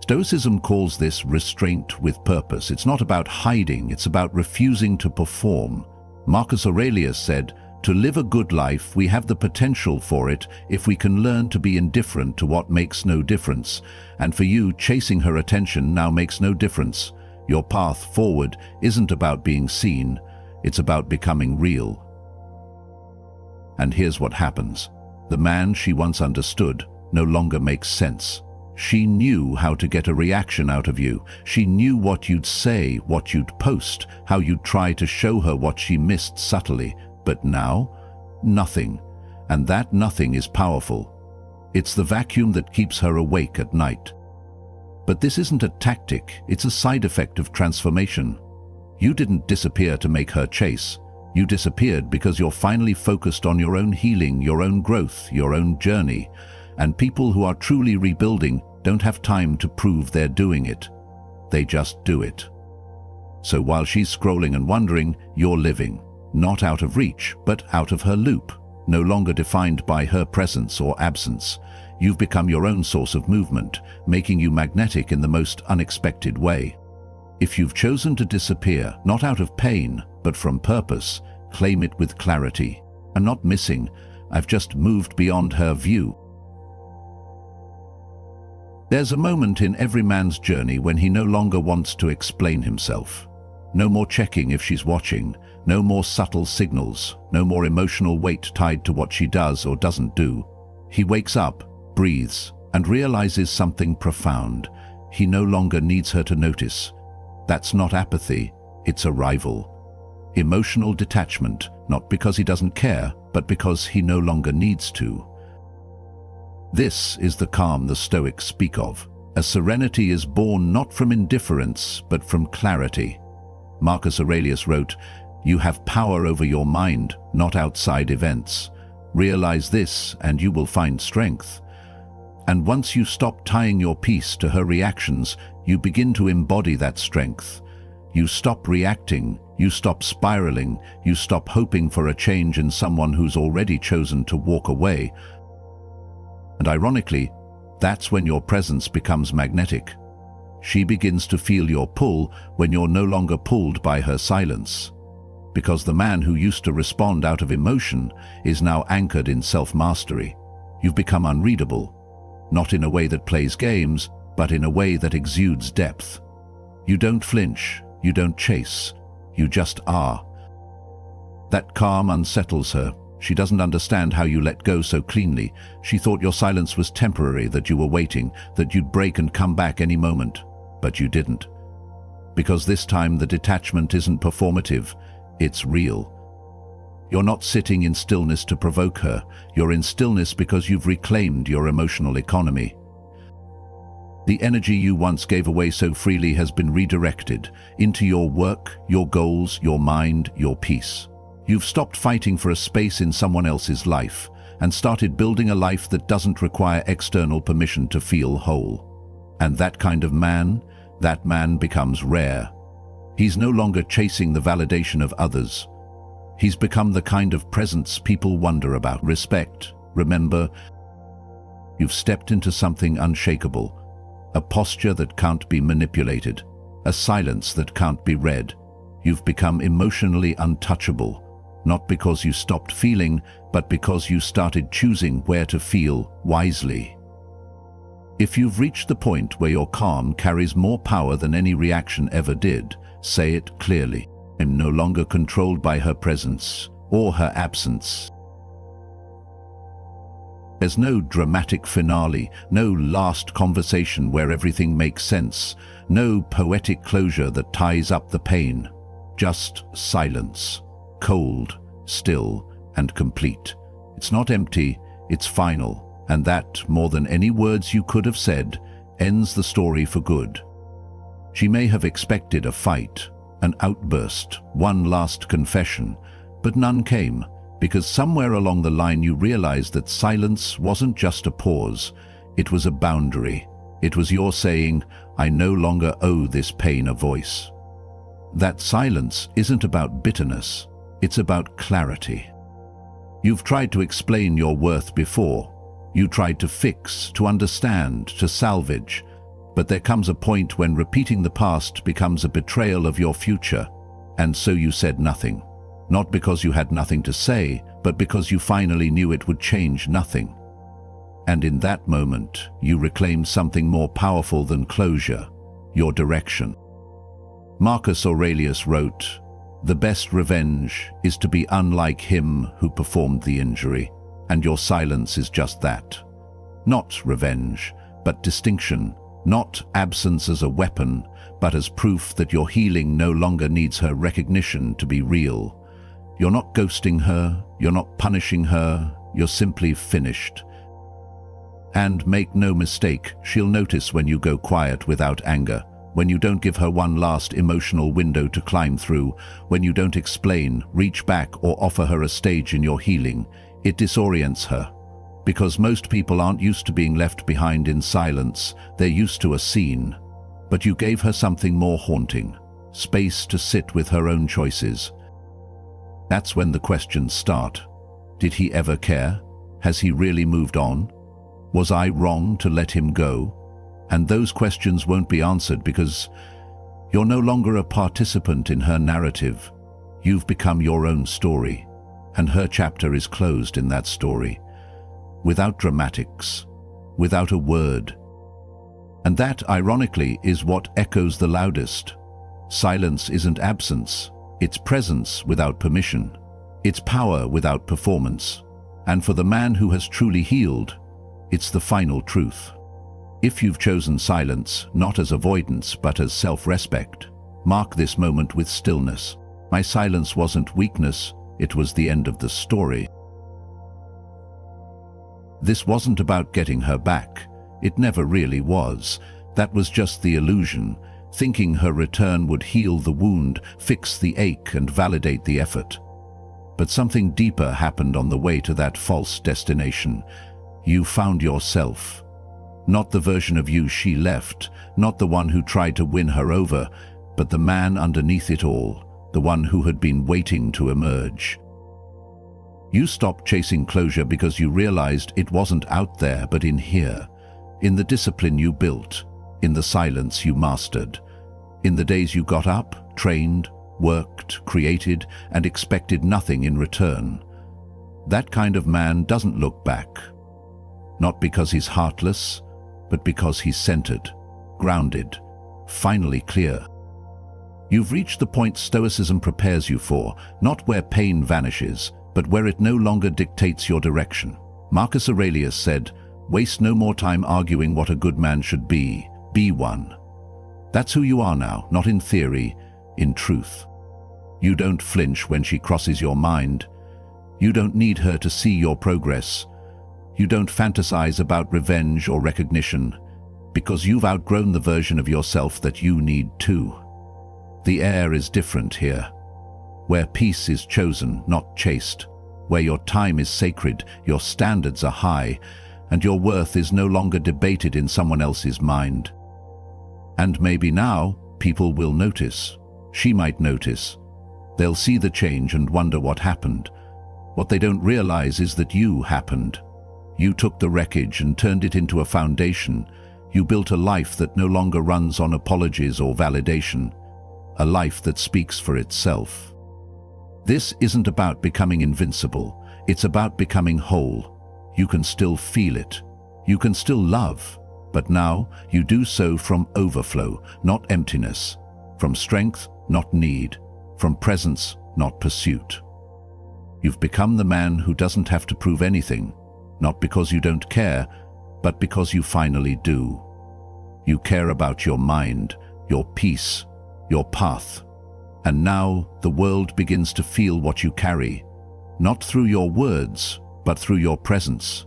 Stoicism calls this restraint with purpose. It's not about hiding, it's about refusing to perform. Marcus Aurelius said, "To live a good life, we have the potential for it if we can learn to be indifferent to what makes no difference." And for you, chasing her attention now makes no difference. Your path forward isn't about being seen, it's about becoming real. And here's what happens. The man she once understood no longer makes sense. She knew how to get a reaction out of you. She knew what you'd say, what you'd post, how you'd try to show her what she missed subtly. But now, nothing. And that nothing is powerful. It's the vacuum that keeps her awake at night. But this isn't a tactic, it's a side effect of transformation. You didn't disappear to make her chase. You disappeared because you're finally focused on your own healing, your own growth, your own journey. And people who are truly rebuilding don't have time to prove they're doing it. they just do it. So while she's scrolling and wondering, you're living, not out of reach, but out of her loop, no longer defined by her presence or absence. You've become your own source of movement, making you magnetic in the most unexpected way. If you've chosen to disappear, not out of pain, but from purpose, claim it with clarity. I'm not missing, I've just moved beyond her view. There's a moment in every man's journey when he no longer wants to explain himself. No more checking if she's watching, no more subtle signals, no more emotional weight tied to what she does or doesn't do. He wakes up, breathes, and realizes something profound. He no longer needs her to notice. That's not apathy, it's arrival. Emotional detachment, not because he doesn't care, but because he no longer needs to. This is the calm the Stoics speak of. A serenity is born not from indifference, but from clarity. Marcus Aurelius wrote, "You have power over your mind, not outside events. Realize this, and you will find strength." And once you stop tying your peace to her reactions, you begin to embody that strength. You stop reacting, you stop spiraling, you stop hoping for a change in someone who's already chosen to walk away. And ironically, that's when your presence becomes magnetic. She begins to feel your pull when you're no longer pulled by her silence. Because the man who used to respond out of emotion is now anchored in self-mastery. You've become unreadable, not in a way that plays games, but in a way that exudes depth. You don't flinch, you don't chase, you just are. That calm unsettles her. She doesn't understand how you let go so cleanly. She thought your silence was temporary, that you were waiting, that you'd break and come back any moment. But you didn't. Because this time the detachment isn't performative, it's real. You're not sitting in stillness to provoke her. You're in stillness because you've reclaimed your emotional economy. The energy you once gave away so freely has been redirected into your work, your goals, your mind, your peace. You've stopped fighting for a space in someone else's life and started building a life that doesn't require external permission to feel whole. And that kind of man, that man becomes rare. He's no longer chasing the validation of others. He's become the kind of presence people wonder about. Respect. Remember, you've stepped into something unshakable, a posture that can't be manipulated, a silence that can't be read. You've become emotionally untouchable, not because you stopped feeling, but because you started choosing where to feel wisely. If you've reached the point where your calm carries more power than any reaction ever did, say it clearly. I'm no longer controlled by her presence or her absence. There's no dramatic finale, no last conversation where everything makes sense, no poetic closure that ties up the pain. Just silence, cold, still, and complete. It's not empty, it's final, and that, more than any words you could have said, ends the story for good. She may have expected a fight, an outburst, one last confession, but none came, because somewhere along the line you realized that silence wasn't just a pause, it was a boundary. It was your saying, I no longer owe this pain a voice. That silence isn't about bitterness, it's about clarity. You've tried to explain your worth before. You tried to fix, to understand, to salvage, but there comes a point when repeating the past becomes a betrayal of your future, and so you said nothing. Not because you had nothing to say, but because you finally knew it would change nothing. And in that moment, you reclaimed something more powerful than closure, your direction. Marcus Aurelius wrote, "The best revenge is to be unlike him who performed the injury, and your silence is just that. Not revenge, but distinction, not absence as a weapon, but as proof that your healing no longer needs her recognition to be real. You're not ghosting her, you're not punishing her, you're simply finished. And make no mistake, she'll notice when you go quiet without anger, when you don't give her one last emotional window to climb through, when you don't explain, reach back, or offer her a stage in your healing. It disorients her. Because most people aren't used to being left behind in silence, they're used to a scene. But you gave her something more haunting, space to sit with her own choices. That's when the questions start. Did he ever care? Has he really moved on? Was I wrong to let him go? And those questions won't be answered because you're no longer a participant in her narrative. You've become your own story, and her chapter is closed in that story, without dramatics, without a word. And that, ironically, is what echoes the loudest. Silence isn't absence, it's presence without permission. It's power without performance. And for the man who has truly healed, it's the final truth. If you've chosen silence, not as avoidance but as self-respect, mark this moment with stillness. My silence wasn't weakness, it was the end of the story. This wasn't about getting her back. It never really was. That was just the illusion, thinking her return would heal the wound, fix the ache, and validate the effort. But something deeper happened on the way to that false destination. You found yourself. Not the version of you she left, not the one who tried to win her over, but the man underneath it all, the one who had been waiting to emerge. You stopped chasing closure because you realized it wasn't out there but in here, in the discipline you built, in the silence you mastered, in the days you got up, trained, worked, created, and expected nothing in return. That kind of man doesn't look back. Not because he's heartless, but because he's centered, grounded, finally clear. You've reached the point Stoicism prepares you for, not where pain vanishes, but where it no longer dictates your direction. Marcus Aurelius said, "Waste no more time arguing what a good man should be one." That's who you are now, not in theory, in truth. You don't flinch when she crosses your mind. You don't need her to see your progress. You don't fantasize about revenge or recognition, because you've outgrown the version of yourself that you need too. The air is different here, where peace is chosen, not chased, where your time is sacred, your standards are high, and your worth is no longer debated in someone else's mind. And maybe now, people will notice. She might notice. They'll see the change and wonder what happened. What they don't realize is that you happened. You took the wreckage and turned it into a foundation. You built a life that no longer runs on apologies or validation. A life that speaks for itself. This isn't about becoming invincible. It's about becoming whole. You can still feel it. You can still love. But now you do so from overflow, not emptiness. From strength, not need. From presence, not pursuit. You've become the man who doesn't have to prove anything. Not because you don't care, but because you finally do. You care about your mind, your peace, your path. And now the world begins to feel what you carry, not through your words, but through your presence.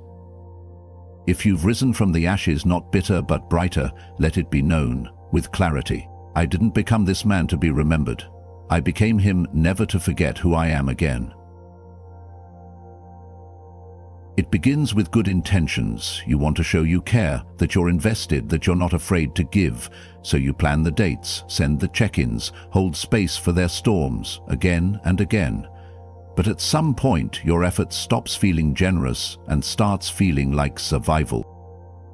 If you've risen from the ashes not bitter but brighter, let it be known, with clarity. I didn't become this man to be remembered. I became him never to forget who I am again. It begins with good intentions. You want to show you care, that you're invested, that you're not afraid to give. So you plan the dates, send the check-ins, hold space for their storms, again and again. But at some point, your effort stops feeling generous and starts feeling like survival.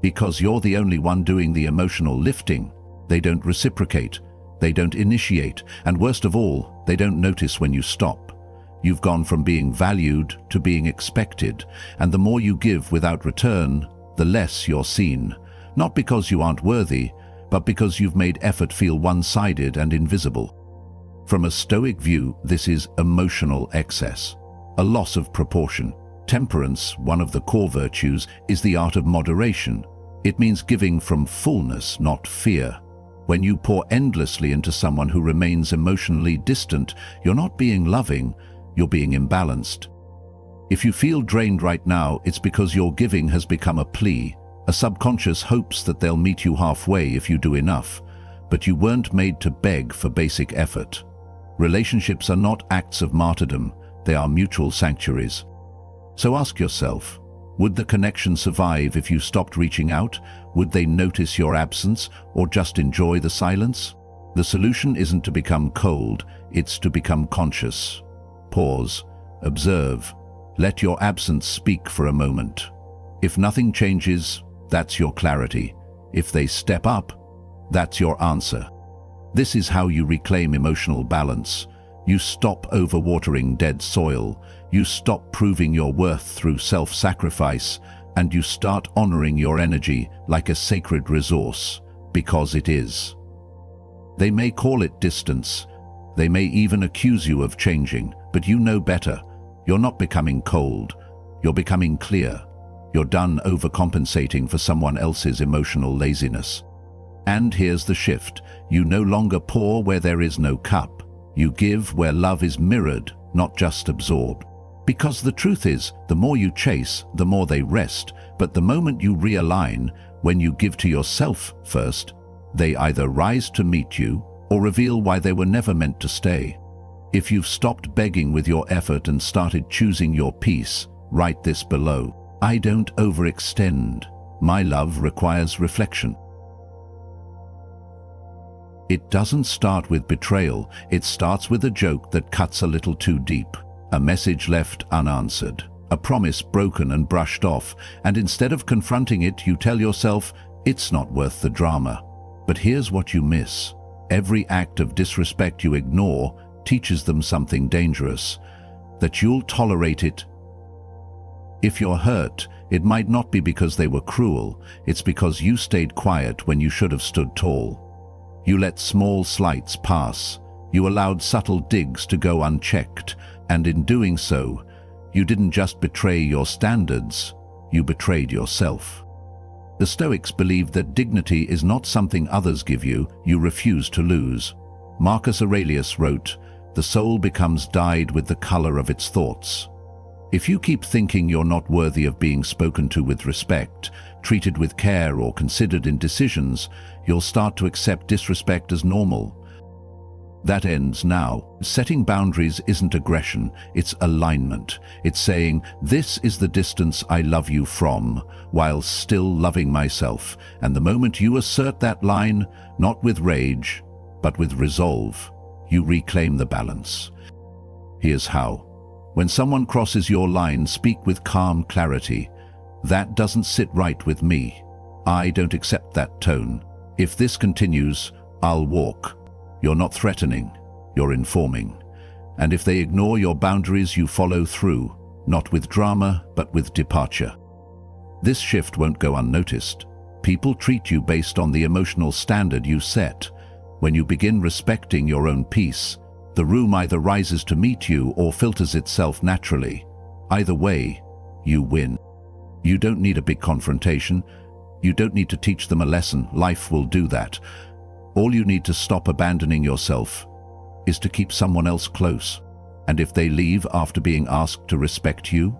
Because you're the only one doing the emotional lifting. They don't reciprocate, they don't initiate, and worst of all, they don't notice when you stop. You've gone from being valued to being expected, and the more you give without return, the less you're seen. Not because you aren't worthy, but because you've made effort feel one-sided and invisible. From a Stoic view, this is emotional excess, a loss of proportion. Temperance, one of the core virtues, is the art of moderation. It means giving from fullness, not fear. When you pour endlessly into someone who remains emotionally distant, you're not being loving, you're being imbalanced. If you feel drained right now, it's because your giving has become a plea, a subconscious hopes that they'll meet you halfway if you do enough. But you weren't made to beg for basic effort. Relationships are not acts of martyrdom, they are mutual sanctuaries. So ask yourself, Would the connection survive if you stopped reaching out? Would they notice your absence or just enjoy the silence? The solution isn't to become cold, it's to become conscious. Pause, observe, let your absence speak for a moment. If nothing changes, that's your clarity. If they step up, that's your answer. This is how you reclaim emotional balance. You stop overwatering dead soil, you stop proving your worth through self-sacrifice, and you start honoring your energy like a sacred resource, because it is. They may call it distance, they may even accuse you of changing, but you know better. You're not becoming cold, you're becoming clear. You're done overcompensating for someone else's emotional laziness. And here's the shift. You no longer pour where there is no cup. You give where love is mirrored, not just absorbed. Because the truth is, the more you chase, the more they rest. But the moment you realign, when you give to yourself first, they either rise to meet you or reveal why they were never meant to stay. If you've stopped begging with your effort and started choosing your peace, write this below. I don't overextend. My love requires reflection. It doesn't start with betrayal, it starts with a joke that cuts a little too deep, a message left unanswered, a promise broken and brushed off, and instead of confronting it, you tell yourself, it's not worth the drama. But here's what you miss. Every act of disrespect you ignore teaches them something dangerous, that you'll tolerate it. If you're hurt, it might not be because they were cruel, it's because you stayed quiet when you should have stood tall. You let small slights pass, you allowed subtle digs to go unchecked, and in doing so, you didn't just betray your standards, you betrayed yourself. The Stoics believed that dignity is not something others give you, you refuse to lose. Marcus Aurelius wrote, "The soul becomes dyed with the color of its thoughts." If you keep thinking you're not worthy of being spoken to with respect, treated with care or considered in decisions, you'll start to accept disrespect as normal. That ends now. Setting boundaries isn't aggression, it's alignment. It's saying, this is the distance I love you from, while still loving myself. And the moment you assert that line, not with rage, but with resolve, you reclaim the balance. Here's how. When someone crosses your line, speak with calm clarity. That doesn't sit right with me. I don't accept that tone. If this continues, I'll walk. You're not threatening, you're informing. And if they ignore your boundaries, you follow through, not with drama, but with departure. This shift won't go unnoticed. People treat you based on the emotional standard you set. When you begin respecting your own peace, the room either rises to meet you or filters itself naturally. Either way, you win. You don't need a big confrontation. You don't need to teach them a lesson. Life will do that. All you need to stop abandoning yourself is to keep someone else close. And if they leave after being asked to respect you,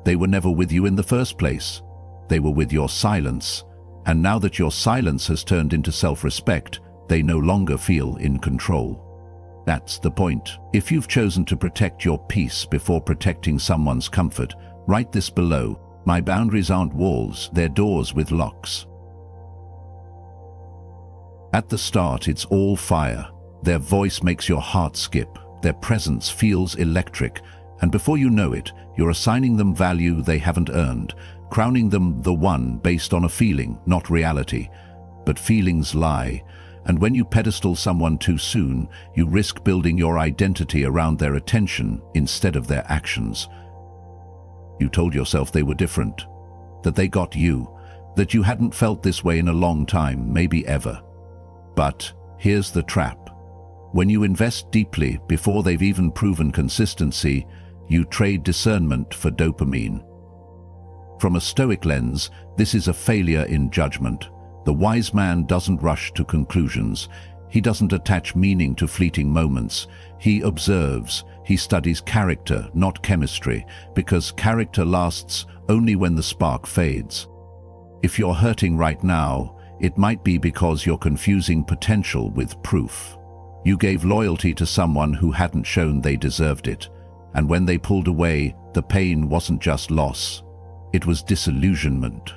they were never with you in the first place. They were with your silence. And now that your silence has turned into self-respect, they no longer feel in control. That's the point. If you've chosen to protect your peace before protecting someone's comfort, write this below. My boundaries aren't walls, they're doors with locks. At the start, it's all fire. Their voice makes your heart skip. Their presence feels electric. And before you know it, you're assigning them value they haven't earned, crowning them the one based on a feeling, not reality. But feelings lie. And when you pedestal someone too soon, you risk building your identity around their attention instead of their actions. You told yourself they were different, that they got you, that you hadn't felt this way in a long time, maybe ever. But here's the trap. When you invest deeply before they've even proven consistency, you trade discernment for dopamine. From a Stoic lens, this is a failure in judgment. The wise man doesn't rush to conclusions. He doesn't attach meaning to fleeting moments. He observes. He studies character, not chemistry, because character lasts only when the spark fades. If you're hurting right now, it might be because you're confusing potential with proof. You gave loyalty to someone who hadn't shown they deserved it. And when they pulled away, the pain wasn't just loss. It was disillusionment.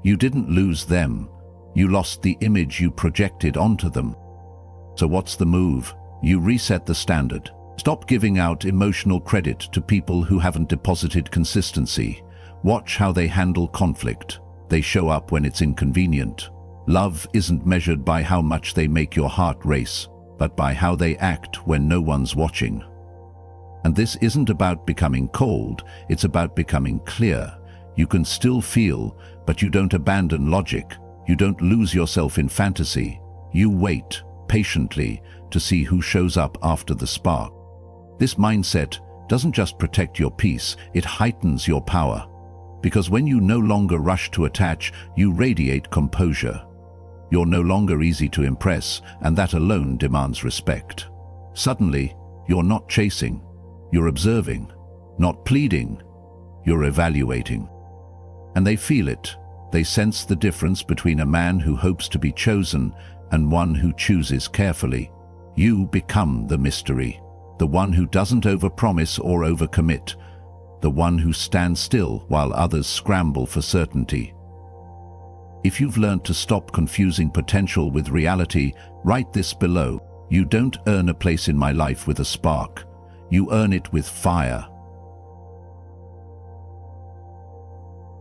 You didn't lose them. You lost the image you projected onto them. So what's the move? You reset the standard. Stop giving out emotional credit to people who haven't deposited consistency. Watch how they handle conflict. They show up when it's inconvenient. Love isn't measured by how much they make your heart race, but by how they act when no one's watching. And this isn't about becoming cold, it's about becoming clear. You can still feel, but you don't abandon logic. You don't lose yourself in fantasy. You wait patiently to see who shows up after the spark. This mindset doesn't just protect your peace, it heightens your power. Because when you no longer rush to attach, you radiate composure. You're no longer easy to impress, and that alone demands respect. Suddenly, you're not chasing, you're observing, not pleading, you're evaluating. And they feel it. They sense the difference between a man who hopes to be chosen and one who chooses carefully. You become the mystery. The one who doesn't overpromise or overcommit, the one who stands still while others scramble for certainty. If you've learned to stop confusing potential with reality, write this below. You don't earn a place in my life with a spark. You earn it with fire.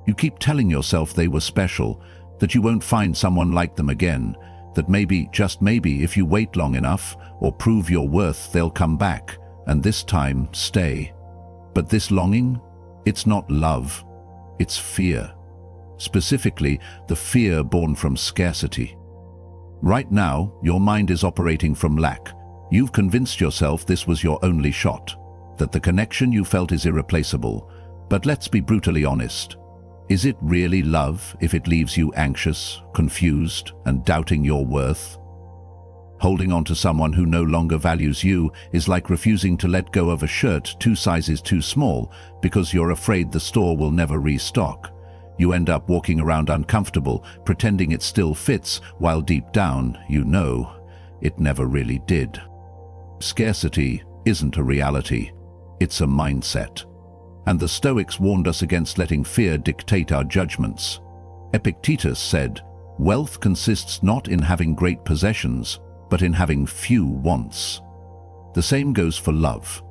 You keep telling yourself they were special, that you won't find someone like them again, that maybe, just maybe, if you wait long enough or prove your worth, they'll come back, and this time stay. But this longing, it's not love, it's fear. Specifically, the fear born from scarcity. Right now, your mind is operating from lack. You've convinced yourself this was your only shot, that the connection you felt is irreplaceable. But let's be brutally honest. Is it really love if it leaves you anxious, confused, and doubting your worth? Holding on to someone who no longer values you is like refusing to let go of a shirt 2 sizes too small because you're afraid the store will never restock. You end up walking around uncomfortable, pretending it still fits, while deep down, you know, it never really did. Scarcity isn't a reality, it's a mindset. And the Stoics warned us against letting fear dictate our judgments. Epictetus said, "Wealth consists not in having great possessions, but in having few wants." The same goes for love.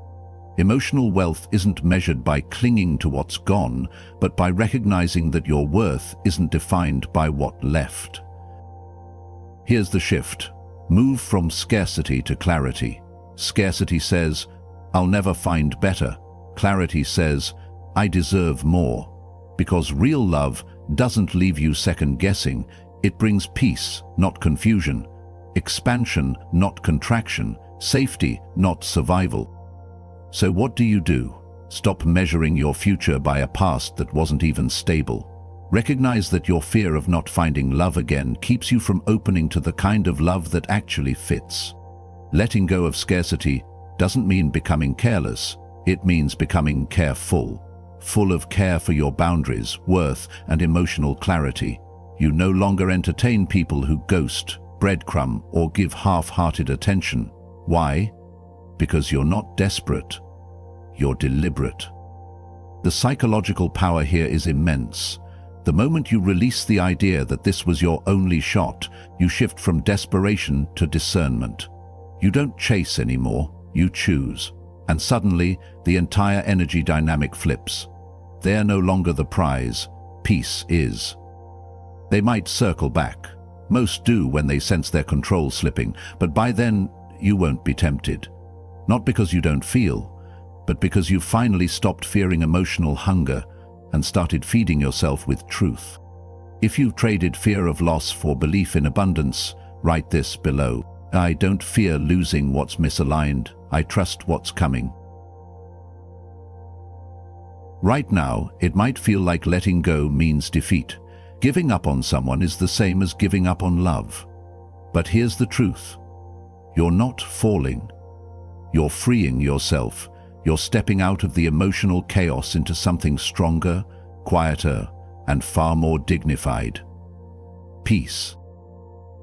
Emotional wealth isn't measured by clinging to what's gone, but by recognizing that your worth isn't defined by what left. Here's the shift. Move from scarcity to clarity. Scarcity says, "I'll never find better." Clarity says, "I deserve more." Because real love doesn't leave you second-guessing. It brings peace, not confusion. Expansion, not contraction. Safety, not survival. So what do? Stop measuring your future by a past that wasn't even stable. Recognize that your fear of not finding love again keeps you from opening to the kind of love that actually fits. Letting go of scarcity doesn't mean becoming careless. It means becoming careful. Full of care for your boundaries, worth, and emotional clarity. You no longer entertain people who ghost, breadcrumb, or give half-hearted attention. Why? Because you're not desperate. You're deliberate. The psychological power here is immense. The moment you release the idea that this was your only shot, you shift from desperation to discernment. You don't chase anymore, you choose. And suddenly, the entire energy dynamic flips. They're no longer the prize, peace is. They might circle back. Most do when they sense their control slipping, but by then, you won't be tempted. Not because you don't feel, but because you've finally stopped fearing emotional hunger and started feeding yourself with truth. If you've traded fear of loss for belief in abundance, write this below. I don't fear losing what's misaligned. I trust what's coming. Right now, it might feel like letting go means defeat. Giving up on someone is the same as giving up on love. But here's the truth. You're not falling. You're freeing yourself. You're stepping out of the emotional chaos into something stronger, quieter, and far more dignified. Peace.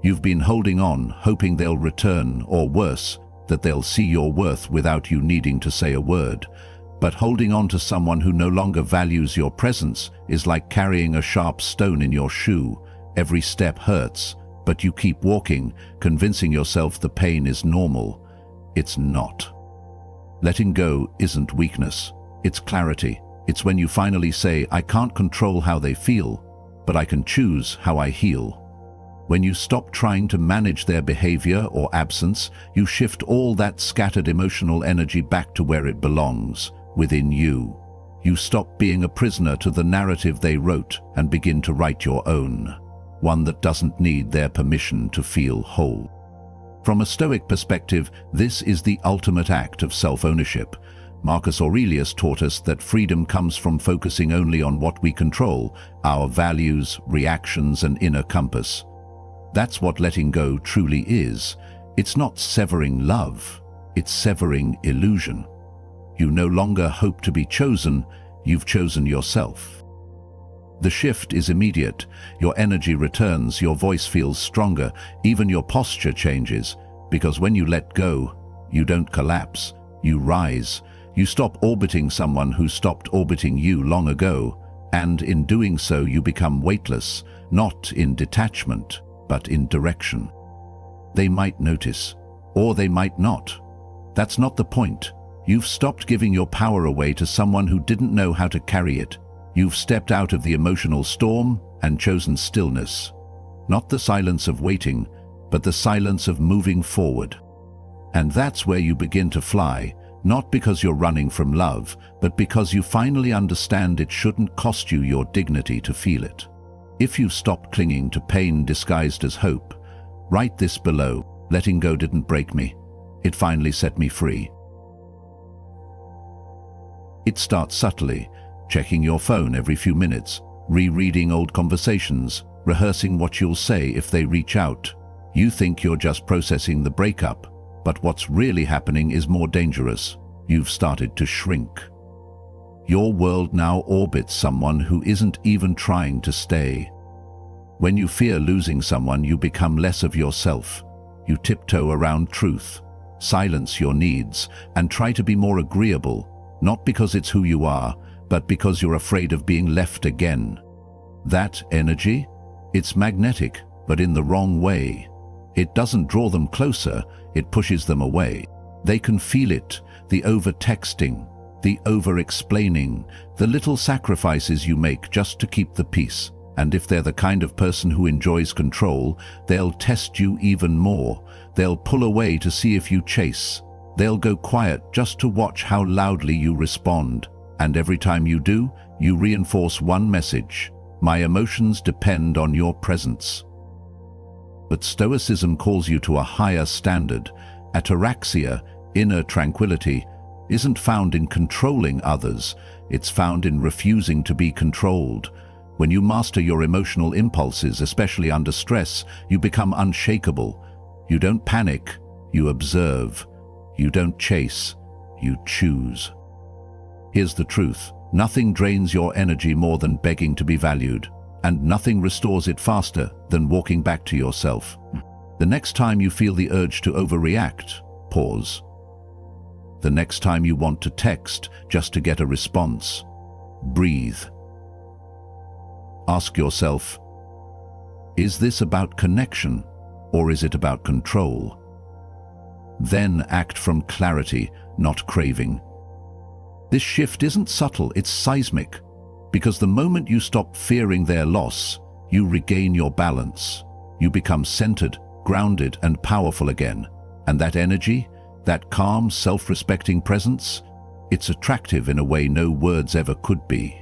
You've been holding on, hoping they'll return, or worse, that they'll see your worth without you needing to say a word. But holding on to someone who no longer values your presence is like carrying a sharp stone in your shoe. Every step hurts, but you keep walking, convincing yourself the pain is normal. It's not. Letting go isn't weakness, it's clarity. It's when you finally say, I can't control how they feel, but I can choose how I heal. When you stop trying to manage their behavior or absence, you shift all that scattered emotional energy back to where it belongs, within you. You stop being a prisoner to the narrative they wrote and begin to write your own, one that doesn't need their permission to feel whole. From a Stoic perspective, this is the ultimate act of self-ownership. Marcus Aurelius taught us that freedom comes from focusing only on what we control, our values, reactions, and inner compass. That's what letting go truly is. It's not severing love, it's severing illusion. You no longer hope to be chosen, you've chosen yourself. The shift is immediate. Your energy returns, your voice feels stronger, even your posture changes, because when you let go, you don't collapse, you rise. You stop orbiting someone who stopped orbiting you long ago, and in doing so you become weightless, not in detachment, but in direction. They might notice, or they might not. That's not the point. You've stopped giving your power away to someone who didn't know how to carry it. You've stepped out of the emotional storm and chosen stillness. Not the silence of waiting, but the silence of moving forward. And that's where you begin to fly, not because you're running from love, but because you finally understand it shouldn't cost you your dignity to feel it. If you've stopped clinging to pain disguised as hope, write this below: letting go didn't break me. It finally set me free. It starts subtly, checking your phone every few minutes, rereading old conversations, rehearsing what you'll say if they reach out. You think you're just processing the breakup, but what's really happening is more dangerous. You've started to shrink. Your world now orbits someone who isn't even trying to stay. When you fear losing someone, you become less of yourself. You tiptoe around truth, silence your needs, and try to be more agreeable, not because it's who you are, but because you're afraid of being left again. That energy, it's magnetic, but in the wrong way. It doesn't draw them closer, it pushes them away. They can feel it, the over-texting, the over-explaining, the little sacrifices you make just to keep the peace. And if they're the kind of person who enjoys control, they'll test you even more. They'll pull away to see if you chase. They'll go quiet just to watch how loudly you respond. And every time you do, you reinforce one message: my emotions depend on your presence. But Stoicism calls you to a higher standard. Ataraxia, inner tranquility, isn't found in controlling others. It's found in refusing to be controlled. When you master your emotional impulses, especially under stress, you become unshakable. You don't panic, you observe. You don't chase, you choose. Here's the truth: nothing drains your energy more than begging to be valued, and nothing restores it faster than walking back to yourself. The next time you feel the urge to overreact, pause. The next time you want to text just to get a response, breathe. Ask yourself, is this about connection or is it about control? Then act from clarity, not craving. This shift isn't subtle, it's seismic, because the moment you stop fearing their loss, you regain your balance. You become centered, grounded, and powerful again. And that energy, that calm, self-respecting presence, it's attractive in a way no words ever could be.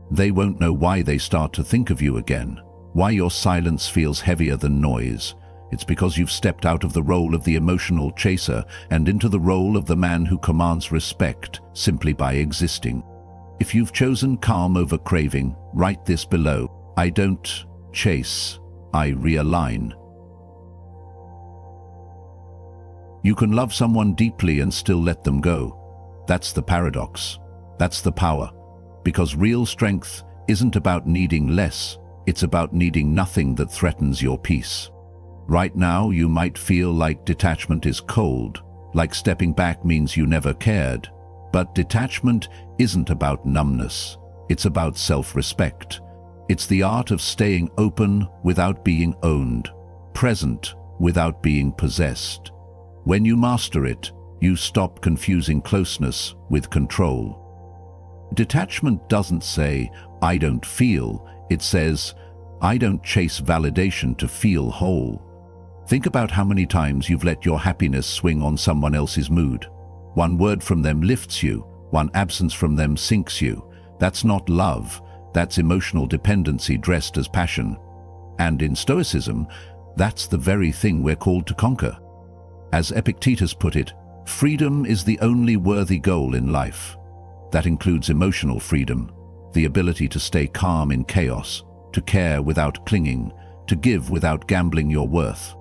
They won't know why they start to think of you again, why your silence feels heavier than noise. It's because you've stepped out of the role of the emotional chaser and into the role of the man who commands respect simply by existing. If you've chosen calm over craving, write this below: I don't chase, I realign. You can love someone deeply and still let them go. That's the paradox. That's the power. Because real strength isn't about needing less, it's about needing nothing that threatens your peace. Right now, you might feel like detachment is cold, like stepping back means you never cared. But detachment isn't about numbness. It's about self-respect. It's the art of staying open without being owned, present without being possessed. When you master it, you stop confusing closeness with control. Detachment doesn't say, "I don't feel." It says, "I don't chase validation to feel whole." Think about how many times you've let your happiness swing on someone else's mood. One word from them lifts you, one absence from them sinks you. That's not love, that's emotional dependency dressed as passion. And in Stoicism, that's the very thing we're called to conquer. As Epictetus put it, freedom is the only worthy goal in life. That includes emotional freedom, the ability to stay calm in chaos, to care without clinging, to give without gambling your worth.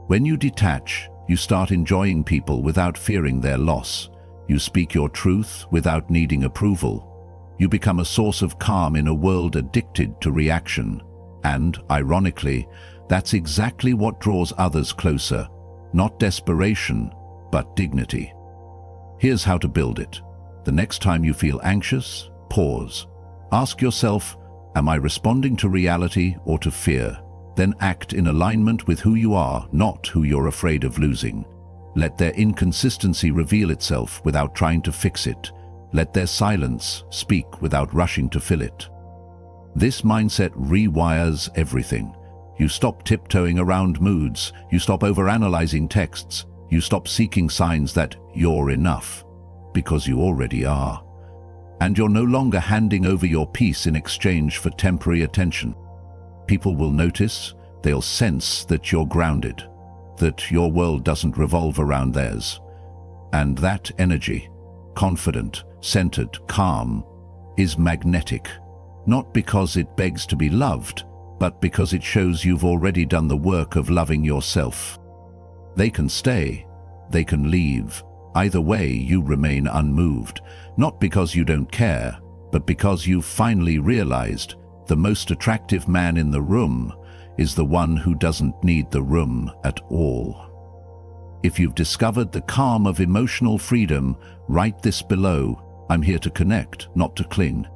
When you detach, you start enjoying people without fearing their loss. You speak your truth without needing approval. You become a source of calm in a world addicted to reaction. And, ironically, that's exactly what draws others closer. Not desperation, but dignity. Here's how to build it. The next time you feel anxious, pause. Ask yourself, am I responding to reality or to fear? Then act in alignment with who you are, not who you're afraid of losing. Let their inconsistency reveal itself without trying to fix it. Let their silence speak without rushing to fill it. This mindset rewires everything. You stop tiptoeing around moods, you stop overanalyzing texts, you stop seeking signs that you're enough, because you already are. And you're no longer handing over your peace in exchange for temporary attention. People will notice, they'll sense that you're grounded, that your world doesn't revolve around theirs. And that energy, confident, centered, calm, is magnetic, not because it begs to be loved, but because it shows you've already done the work of loving yourself. They can stay, they can leave. Either way, you remain unmoved, not because you don't care, but because you've finally realized the most attractive man in the room is the one who doesn't need the room at all. If you've discovered the calm of emotional freedom, write this below. I'm here to connect, not to cling.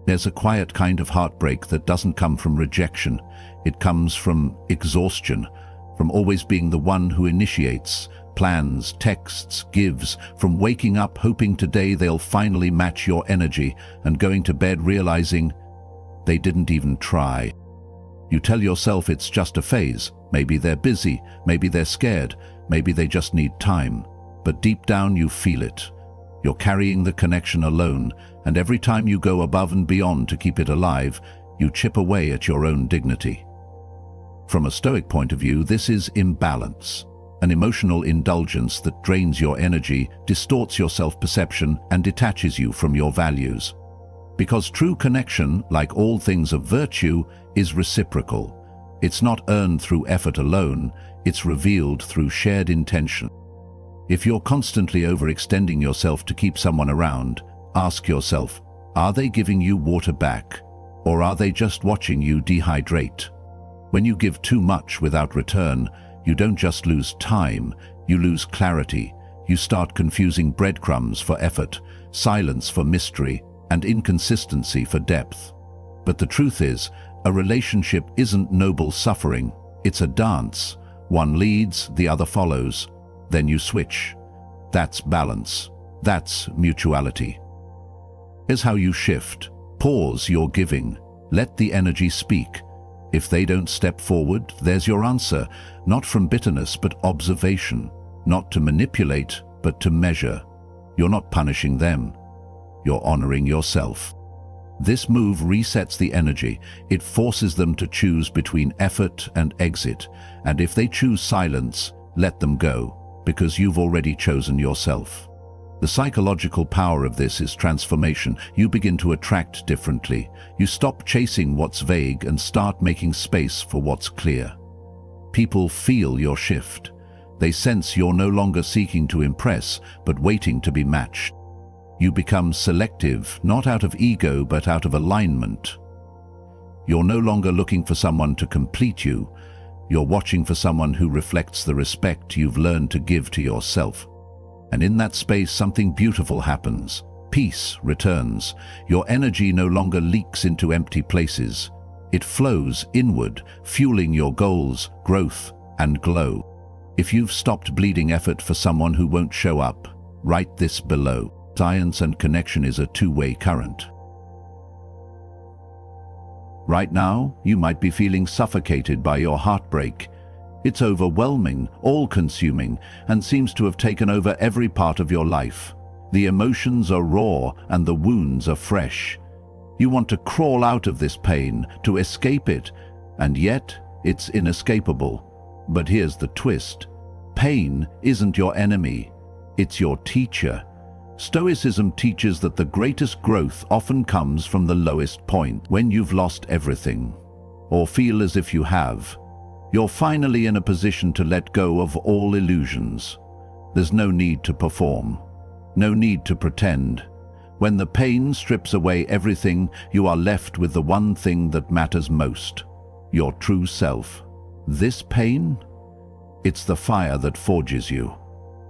There's a quiet kind of heartbreak that doesn't come from rejection. It comes from exhaustion, from always being the one who initiates, plans, texts, gives, from waking up hoping today they'll finally match your energy and going to bed realizing they didn't even try. You tell yourself it's just a phase. Maybe they're busy, maybe they're scared, maybe they just need time. But deep down you feel it. You're carrying the connection alone, and every time you go above and beyond to keep it alive, you chip away at your own dignity. From a Stoic point of view, this is imbalance, an emotional indulgence that drains your energy, distorts your self-perception, and detaches you from your values. Because true connection, like all things of virtue, is reciprocal. It's not earned through effort alone, it's revealed through shared intention. If you're constantly overextending yourself to keep someone around, ask yourself, are they giving you water back, or are they just watching you dehydrate? When you give too much without return, you don't just lose time, you lose clarity. You start confusing breadcrumbs for effort, silence for mystery, and inconsistency for depth. But the truth is, a relationship isn't noble suffering, it's a dance. One leads, the other follows. Then you switch. That's balance. That's mutuality. Here's how you shift. Pause your giving. Let the energy speak. If they don't step forward, there's your answer. Not from bitterness, but observation. Not to manipulate, but to measure. You're not punishing them. You're honoring yourself. This move resets the energy. It forces them to choose between effort and exit. And if they choose silence, let them go, because you've already chosen yourself. The psychological power of this is transformation. You begin to attract differently. You stop chasing what's vague and start making space for what's clear. People feel your shift. They sense you're no longer seeking to impress, but waiting to be matched. You become selective, not out of ego, but out of alignment. You're no longer looking for someone to complete you. You're watching for someone who reflects the respect you've learned to give to yourself. And in that space, something beautiful happens. Peace returns. Your energy no longer leaks into empty places. It flows inward, fueling your goals, growth, and glow. If you've stopped bleeding effort for someone who won't show up, write this below. Science and connection is a two-way current. Right now, you might be feeling suffocated by your heartbreak. It's overwhelming, all-consuming, and seems to have taken over every part of your life. The emotions are raw and the wounds are fresh. You want to crawl out of this pain, to escape it, and yet it's inescapable. But here's the twist. Pain isn't your enemy, it's your teacher. Stoicism teaches that the greatest growth often comes from the lowest point. When you've lost everything, or feel as if you have, you're finally in a position to let go of all illusions. There's no need to perform, no need to pretend. When the pain strips away everything, you are left with the one thing that matters most, your true self. This pain? It's the fire that forges you.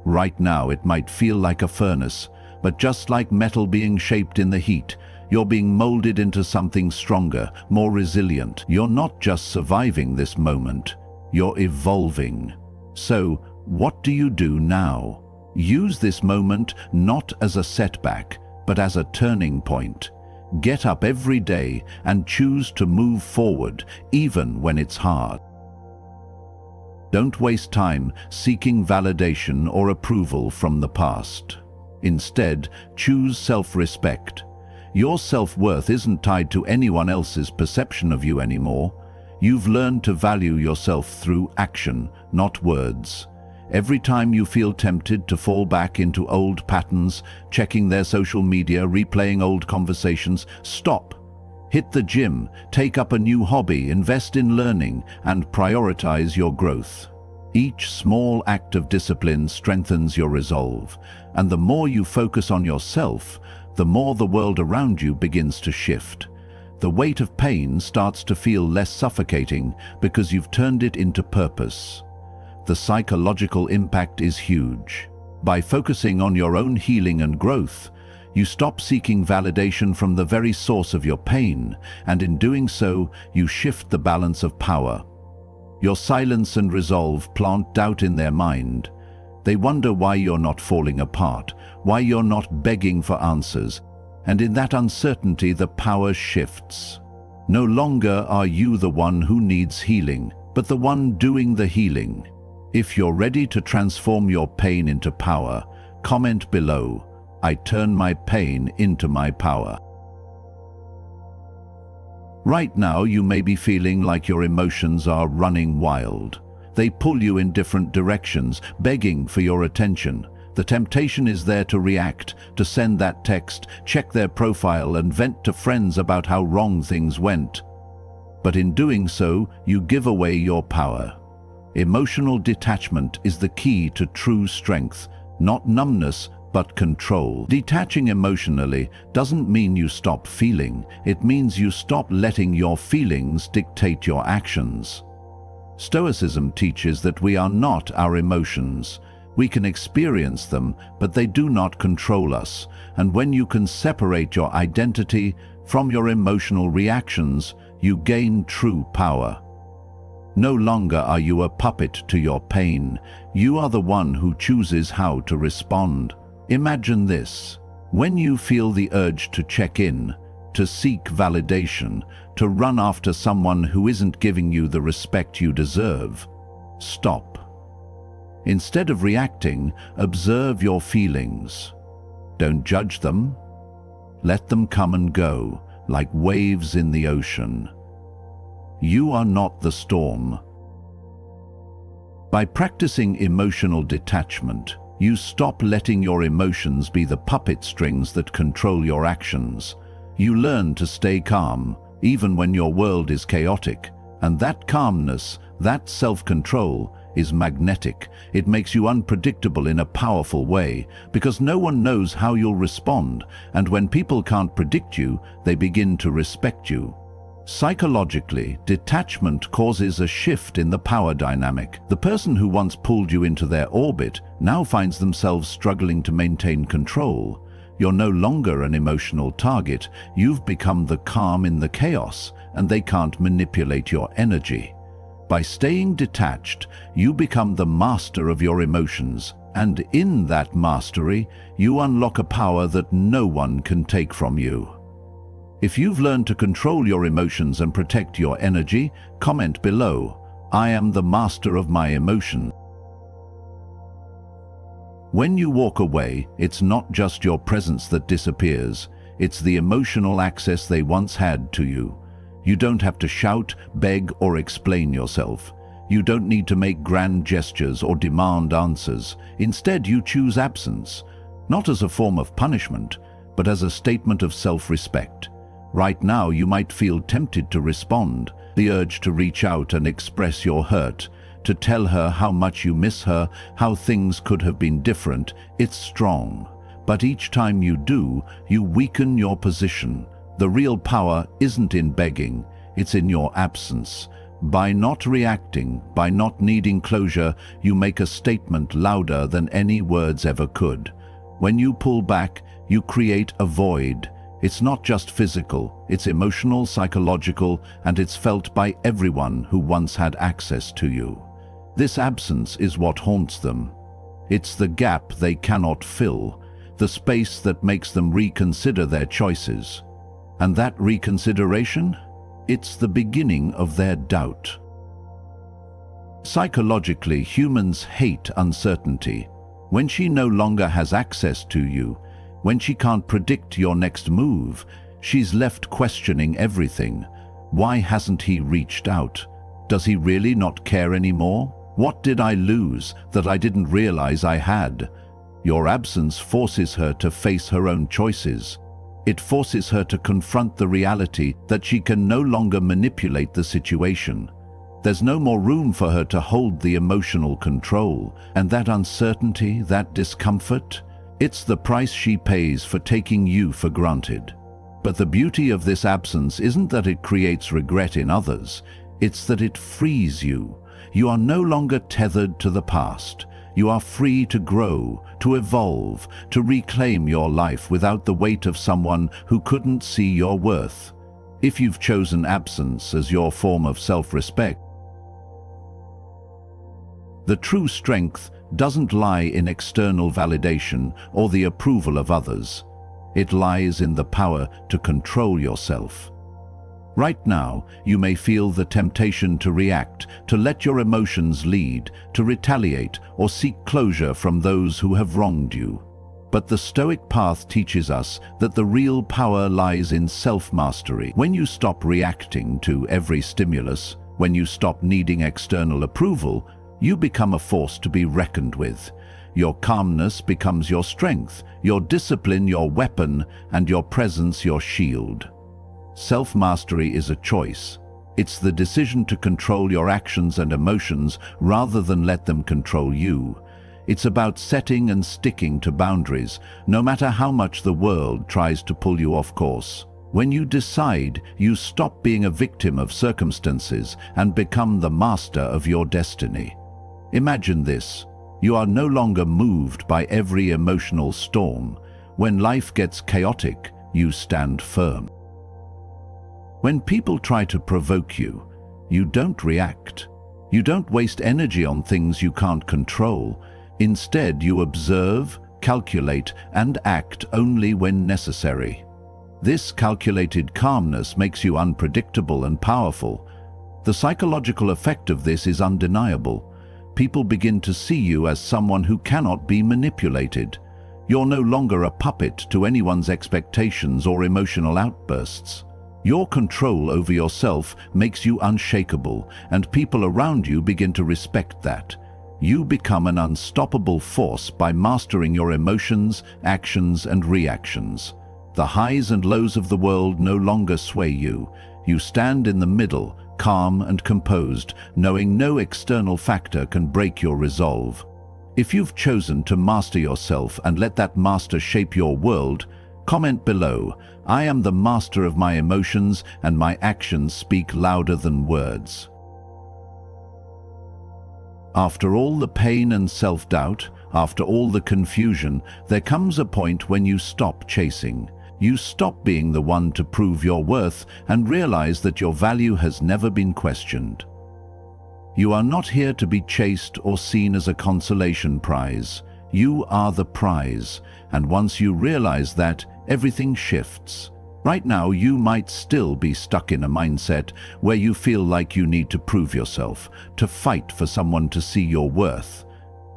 Right now it might feel like a furnace, but just like metal being shaped in the heat, you're being molded into something stronger, more resilient. You're not just surviving this moment, you're evolving. So, what do you do now? Use this moment not as a setback, but as a turning point. Get up every day and choose to move forward, even when it's hard. Don't waste time seeking validation or approval from the past. Instead, choose self-respect. Your self-worth isn't tied to anyone else's perception of you anymore. You've learned to value yourself through action, not words. Every time you feel tempted to fall back into old patterns, checking their social media, replaying old conversations, stop. Hit the gym, take up a new hobby, invest in learning, and prioritize your growth. Each small act of discipline strengthens your resolve, and the more you focus on yourself, the more the world around you begins to shift. The weight of pain starts to feel less suffocating because you've turned it into purpose. The psychological impact is huge. By focusing on your own healing and growth, you stop seeking validation from the very source of your pain, and in doing so, you shift the balance of power. Your silence and resolve plant doubt in their mind. They wonder why you're not falling apart, why you're not begging for answers, and in that uncertainty the power shifts. No longer are you the one who needs healing, but the one doing the healing. If you're ready to transform your pain into power, comment below, "I turn my pain into my power." Right now you may be feeling like your emotions are running wild. They pull you in different directions, begging for your attention. The temptation is there to react, to send that text, check their profile, and vent to friends about how wrong things went. But in doing so, you give away your power. Emotional detachment is the key to true strength, not numbness, but control. Detaching emotionally doesn't mean you stop feeling. It means you stop letting your feelings dictate your actions. Stoicism teaches that we are not our emotions. We can experience them, but they do not control us. And when you can separate your identity from your emotional reactions, you gain true power. No longer are you a puppet to your pain. You are the one who chooses how to respond. Imagine this. When you feel the urge to check in, to seek validation, to run after someone who isn't giving you the respect you deserve, stop. Instead of reacting, observe your feelings. Don't judge them. Let them come and go, like waves in the ocean. You are not the storm. By practicing emotional detachment, you stop letting your emotions be the puppet strings that control your actions. You learn to stay calm, even when your world is chaotic. And that calmness, that self-control, is magnetic. It makes you unpredictable in a powerful way, because no one knows how you'll respond, and when people can't predict you, they begin to respect you. Psychologically, detachment causes a shift in the power dynamic. The person who once pulled you into their orbit now finds themselves struggling to maintain control. You're no longer an emotional target. You've become the calm in the chaos, and they can't manipulate your energy. By staying detached, you become the master of your emotions, and in that mastery, you unlock a power that no one can take from you. If you've learned to control your emotions and protect your energy, comment below, "I am the master of my emotion." When you walk away, it's not just your presence that disappears, it's the emotional access they once had to you. You don't have to shout, beg, or explain yourself. You don't need to make grand gestures or demand answers. Instead, you choose absence, not as a form of punishment, but as a statement of self-respect. Right now, you might feel tempted to respond, the urge to reach out and express your hurt, to tell her how much you miss her, how things could have been different. It's strong. But each time you do, you weaken your position. The real power isn't in begging, it's in your absence. By not reacting, by not needing closure, you make a statement louder than any words ever could. When you pull back, you create a void. It's not just physical, it's emotional, psychological, and it's felt by everyone who once had access to you. This absence is what haunts them. It's the gap they cannot fill, the space that makes them reconsider their choices. And that reconsideration? It's the beginning of their doubt. Psychologically, humans hate uncertainty. When she no longer has access to you, when she can't predict your next move, she's left questioning everything. Why hasn't he reached out? Does he really not care anymore? What did I lose that I didn't realize I had? Your absence forces her to face her own choices. It forces her to confront the reality that she can no longer manipulate the situation. There's no more room for her to hold the emotional control, and that uncertainty, that discomfort, it's the price she pays for taking you for granted. But the beauty of this absence isn't that it creates regret in others, it's that it frees you. You are no longer tethered to the past. You are free to grow, to evolve, to reclaim your life without the weight of someone who couldn't see your worth. If you've chosen absence as your form of self-respect, the true strength doesn't lie in external validation or the approval of others. It lies in the power to control yourself. Right now, you may feel the temptation to react, to let your emotions lead, to retaliate or seek closure from those who have wronged you. But the Stoic path teaches us that the real power lies in self-mastery. When you stop reacting to every stimulus, when you stop needing external approval, you become a force to be reckoned with. Your calmness becomes your strength, your discipline your weapon, and your presence your shield. Self-mastery is a choice. It's the decision to control your actions and emotions rather than let them control you. It's about setting and sticking to boundaries, no matter how much the world tries to pull you off course. When you decide, you stop being a victim of circumstances and become the master of your destiny. Imagine this. You are no longer moved by every emotional storm. When life gets chaotic, you stand firm. When people try to provoke you, you don't react. You don't waste energy on things you can't control. Instead, you observe, calculate, and act only when necessary. This calculated calmness makes you unpredictable and powerful. The psychological effect of this is undeniable. People begin to see you as someone who cannot be manipulated. You're no longer a puppet to anyone's expectations or emotional outbursts. Your control over yourself makes you unshakable, and people around you begin to respect that. You become an unstoppable force by mastering your emotions, actions, and reactions. The highs and lows of the world no longer sway you. You stand in the middle, calm and composed, knowing no external factor can break your resolve. If you've chosen to master yourself and let that master shape your world, comment below, "I am the master of my emotions and my actions speak louder than words." After all the pain and self-doubt, After all the confusion, there comes a point when you stop chasing. You stop being the one to prove your worth and realize that your value has never been questioned. You are not here to be chased or seen as a consolation prize. You are the prize, and once you realize that, everything shifts. Right now, you might still be stuck in a mindset where you feel like you need to prove yourself, to fight for someone to see your worth.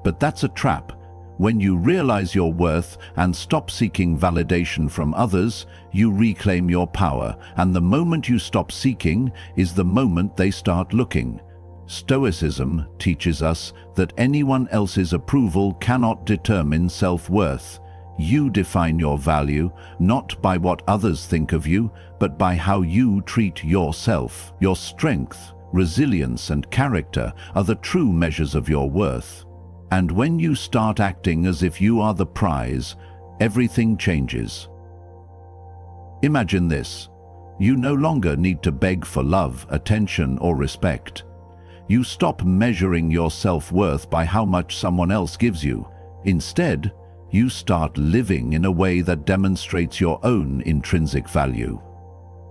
But that's a trap. When you realize your worth and stop seeking validation from others, you reclaim your power, and the moment you stop seeking is the moment they start looking. Stoicism teaches us that anyone else's approval cannot determine self-worth. You define your value, not by what others think of you, but by how you treat yourself. Your strength, resilience, and character are the true measures of your worth. And when you start acting as if you are the prize, everything changes. Imagine this. You no longer need to beg for love, attention, or respect. You stop measuring your self-worth by how much someone else gives you. Instead, you start living in a way that demonstrates your own intrinsic value.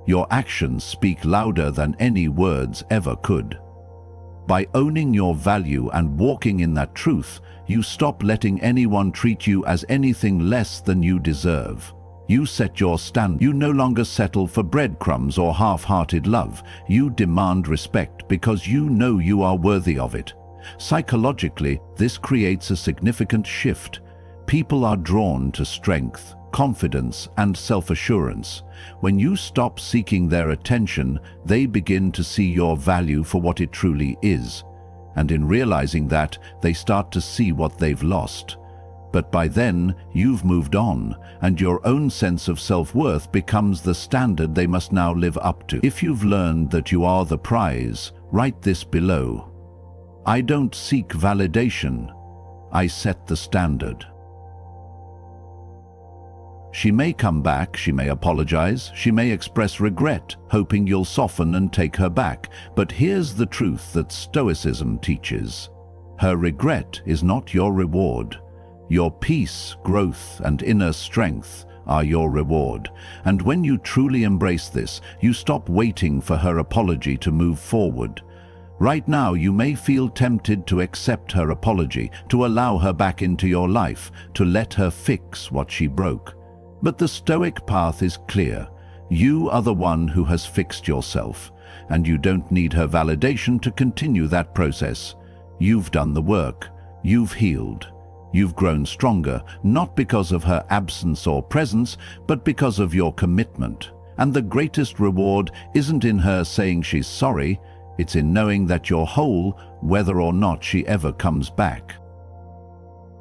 Your actions speak louder than any words ever could. By owning your value and walking in that truth, you stop letting anyone treat you as anything less than you deserve. You set your stand. You no longer settle for breadcrumbs or half-hearted love. You demand respect because you know you are worthy of it. Psychologically, this creates a significant shift. People are drawn to strength, confidence, and self-assurance. When you stop seeking their attention, they begin to see your value for what it truly is. And in realizing that, they start to see what they've lost. But by then, you've moved on, and your own sense of self-worth becomes the standard they must now live up to. If you've learned that you are the prize, write this below. I don't seek validation. I set the standard. She may come back, she may apologize, she may express regret, hoping you'll soften and take her back. But here's the truth that Stoicism teaches. Her regret is not your reward. Your peace, growth, and inner strength are your reward. And when you truly embrace this, you stop waiting for her apology to move forward. Right now, you may feel tempted to accept her apology, to allow her back into your life, to let her fix what she broke. But the Stoic path is clear. You are the one who has fixed yourself, and you don't need her validation to continue that process. You've done the work. You've healed. You've grown stronger, not because of her absence or presence, but because of your commitment. And the greatest reward isn't in her saying she's sorry, it's in knowing that you're whole, whether or not she ever comes back.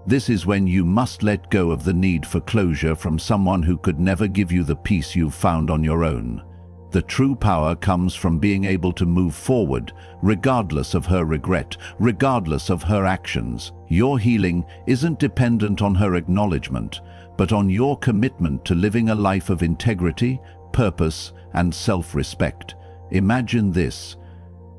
This is when you must let go of the need for closure from someone who could never give you the peace you've found on your own. The true power comes from being able to move forward, regardless of her regret, regardless of her actions. Your healing isn't dependent on her acknowledgement, but on your commitment to living a life of integrity, purpose, and self-respect. Imagine this.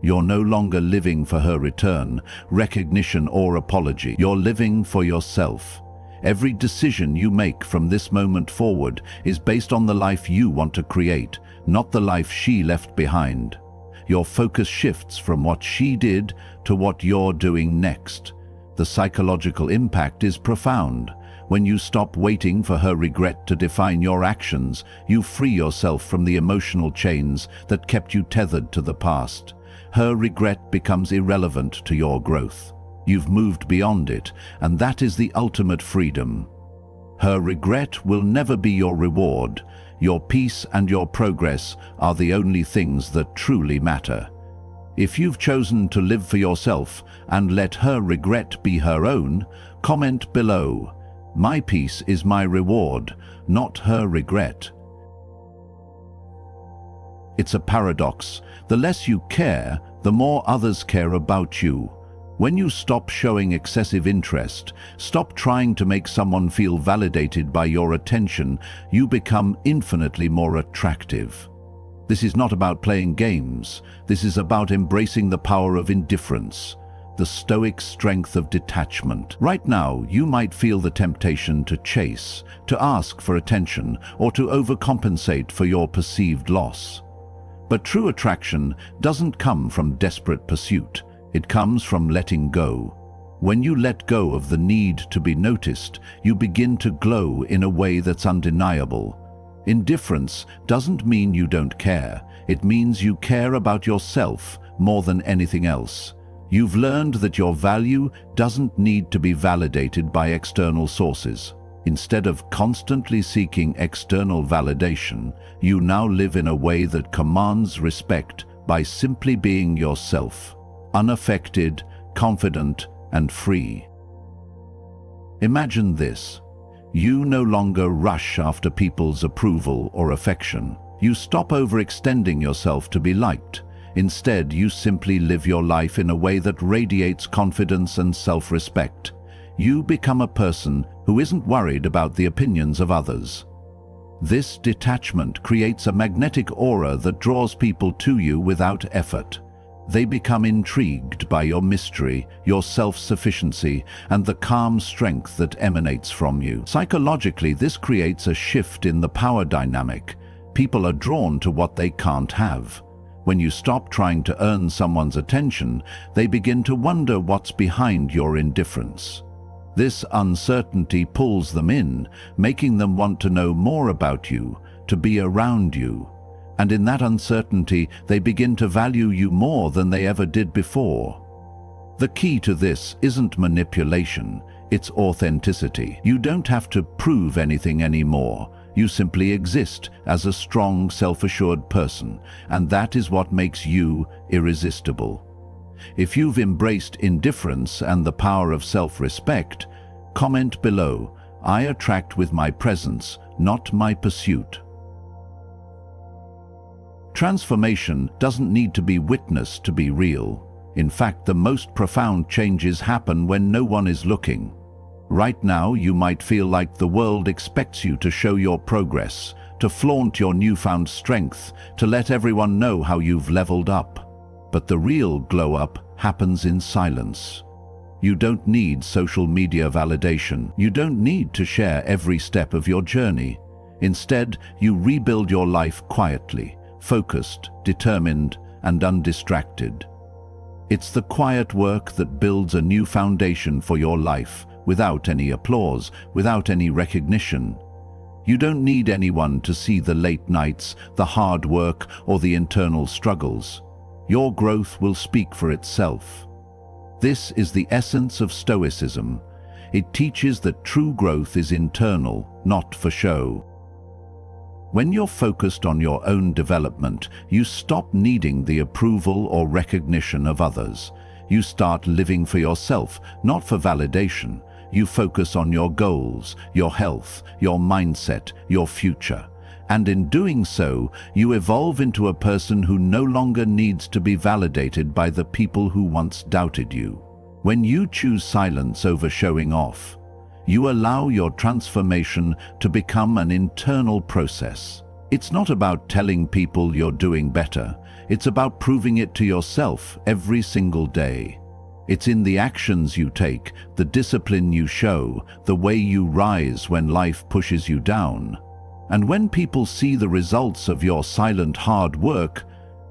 You're no longer living for her return, recognition, or apology. You're living for yourself. Every decision you make from this moment forward is based on the life you want to create, not the life she left behind. Your focus shifts from what she did to what you're doing next. The psychological impact is profound. When you stop waiting for her regret to define your actions, you free yourself from the emotional chains that kept you tethered to the past. Her regret becomes irrelevant to your growth. You've moved beyond it, and that is the ultimate freedom. Her regret will never be your reward. Your peace and your progress are the only things that truly matter. If you've chosen to live for yourself and let her regret be her own, comment below. My peace is my reward, not her regret. It's a paradox. The less you care, the more others care about you. When you stop showing excessive interest, stop trying to make someone feel validated by your attention, you become infinitely more attractive. This is not about playing games. This is about embracing the power of indifference. the Stoic strength of detachment. Right now, you might feel the temptation to chase, to ask for attention, or to overcompensate for your perceived loss. But true attraction doesn't come from desperate pursuit. It comes from letting go. When you let go of the need to be noticed, you begin to glow in a way that's undeniable. Indifference doesn't mean you don't care. It means you care about yourself more than anything else. You've learned that your value doesn't need to be validated by external sources. Instead of constantly seeking external validation, you now live in a way that commands respect by simply being yourself, unaffected, confident, and free. Imagine this. You no longer rush after people's approval or affection. You stop overextending yourself to be liked. Instead, you simply live your life in a way that radiates confidence and self-respect. You become a person who isn't worried about the opinions of others. This detachment creates a magnetic aura that draws people to you without effort. They become intrigued by your mystery, your self-sufficiency, and the calm strength that emanates from you. Psychologically, this creates a shift in the power dynamic. People are drawn to what they can't have. When you stop trying to earn someone's attention, they begin to wonder what's behind your indifference. This uncertainty pulls them in, making them want to know more about you, to be around you. And in that uncertainty, they begin to value you more than they ever did before. The key to this isn't manipulation, it's authenticity. You don't have to prove anything anymore. You simply exist as a strong, self-assured person, and that is what makes you irresistible. If you've embraced indifference and the power of self-respect, comment below, "I attract with my presence, not my pursuit." Transformation doesn't need to be witnessed to be real. In fact, the most profound changes happen when no one is looking. Right now, you might feel like the world expects you to show your progress, to flaunt your newfound strength, to let everyone know how you've leveled up. But the real glow-up happens in silence. You don't need social media validation. You don't need to share every step of your journey. Instead, you rebuild your life quietly, focused, determined, and undistracted. It's the quiet work that builds a new foundation for your life, without any applause, without any recognition. You don't need anyone to see the late nights, the hard work, or the internal struggles. Your growth will speak for itself. This is the essence of Stoicism. It teaches that true growth is internal, not for show. When you're focused on your own development, you stop needing the approval or recognition of others. You start living for yourself, not for validation. You focus on your goals, your health, your mindset, your future. And in doing so, you evolve into a person who no longer needs to be validated by the people who once doubted you. When you choose silence over showing off, you allow your transformation to become an internal process. It's not about telling people you're doing better. It's about proving it to yourself every single day. It's in the actions you take, the discipline you show, the way you rise when life pushes you down. And when people see the results of your silent hard work,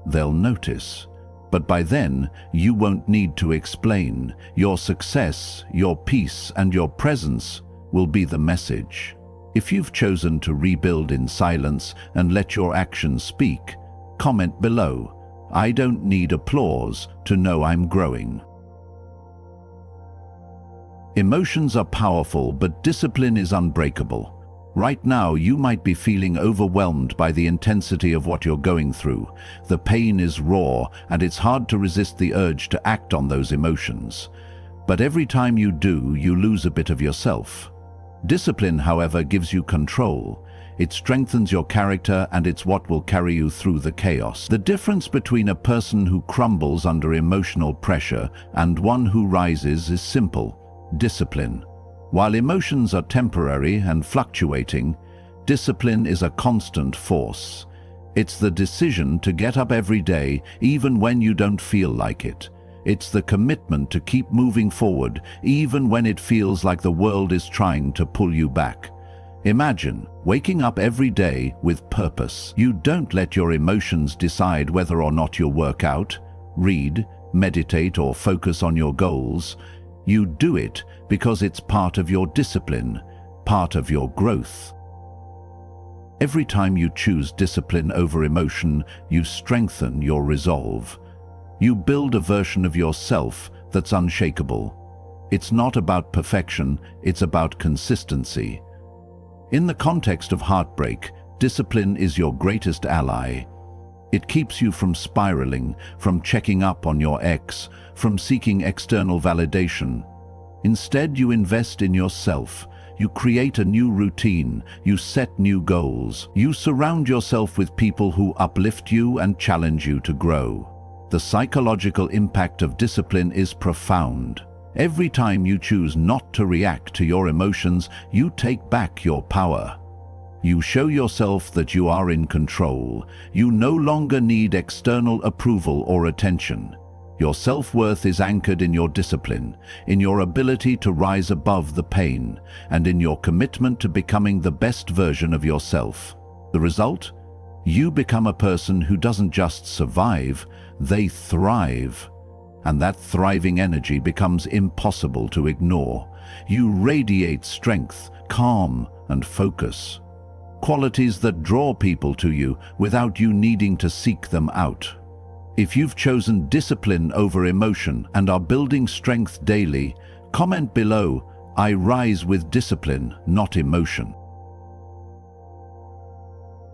they'll notice. But by then, you won't need to explain. Your success, your peace, and your presence will be the message. If you've chosen to rebuild in silence and let your actions speak, comment below, "I don't need applause to know I'm growing." Emotions are powerful, but discipline is unbreakable. Right now, you might be feeling overwhelmed by the intensity of what you're going through. The pain is raw, and it's hard to resist the urge to act on those emotions. But every time you do, you lose a bit of yourself. Discipline, however, gives you control. It strengthens your character, and it's what will carry you through the chaos. The difference between a person who crumbles under emotional pressure and one who rises is simple: discipline. While emotions are temporary and fluctuating, discipline is a constant force. It's the decision to get up every day, even when you don't feel like it. It's the commitment to keep moving forward, even when it feels like the world is trying to pull you back. Imagine waking up every day with purpose. You don't let your emotions decide whether or not you'll work out, read, meditate, or focus on your goals. You do it because it's part of your discipline, part of your growth. Every time you choose discipline over emotion, you strengthen your resolve. You build a version of yourself that's unshakable. It's not about perfection, it's about consistency. In the context of heartbreak, discipline is your greatest ally. It keeps you from spiraling, from checking up on your ex, from seeking external validation. Instead, you invest in yourself. You create a new routine. You set new goals. You surround yourself with people who uplift you and challenge you to grow. The psychological impact of discipline is profound. Every time you choose not to react to your emotions, you take back your power. You show yourself that you are in control. You no longer need external approval or attention. Your self-worth is anchored in your discipline, in your ability to rise above the pain, and in your commitment to becoming the best version of yourself. The result? You become a person who doesn't just survive, they thrive. And that thriving energy becomes impossible to ignore. You radiate strength, calm, and focus. Qualities that draw people to you without you needing to seek them out. If you've chosen discipline over emotion and are building strength daily, comment below, "I rise with discipline, not emotion."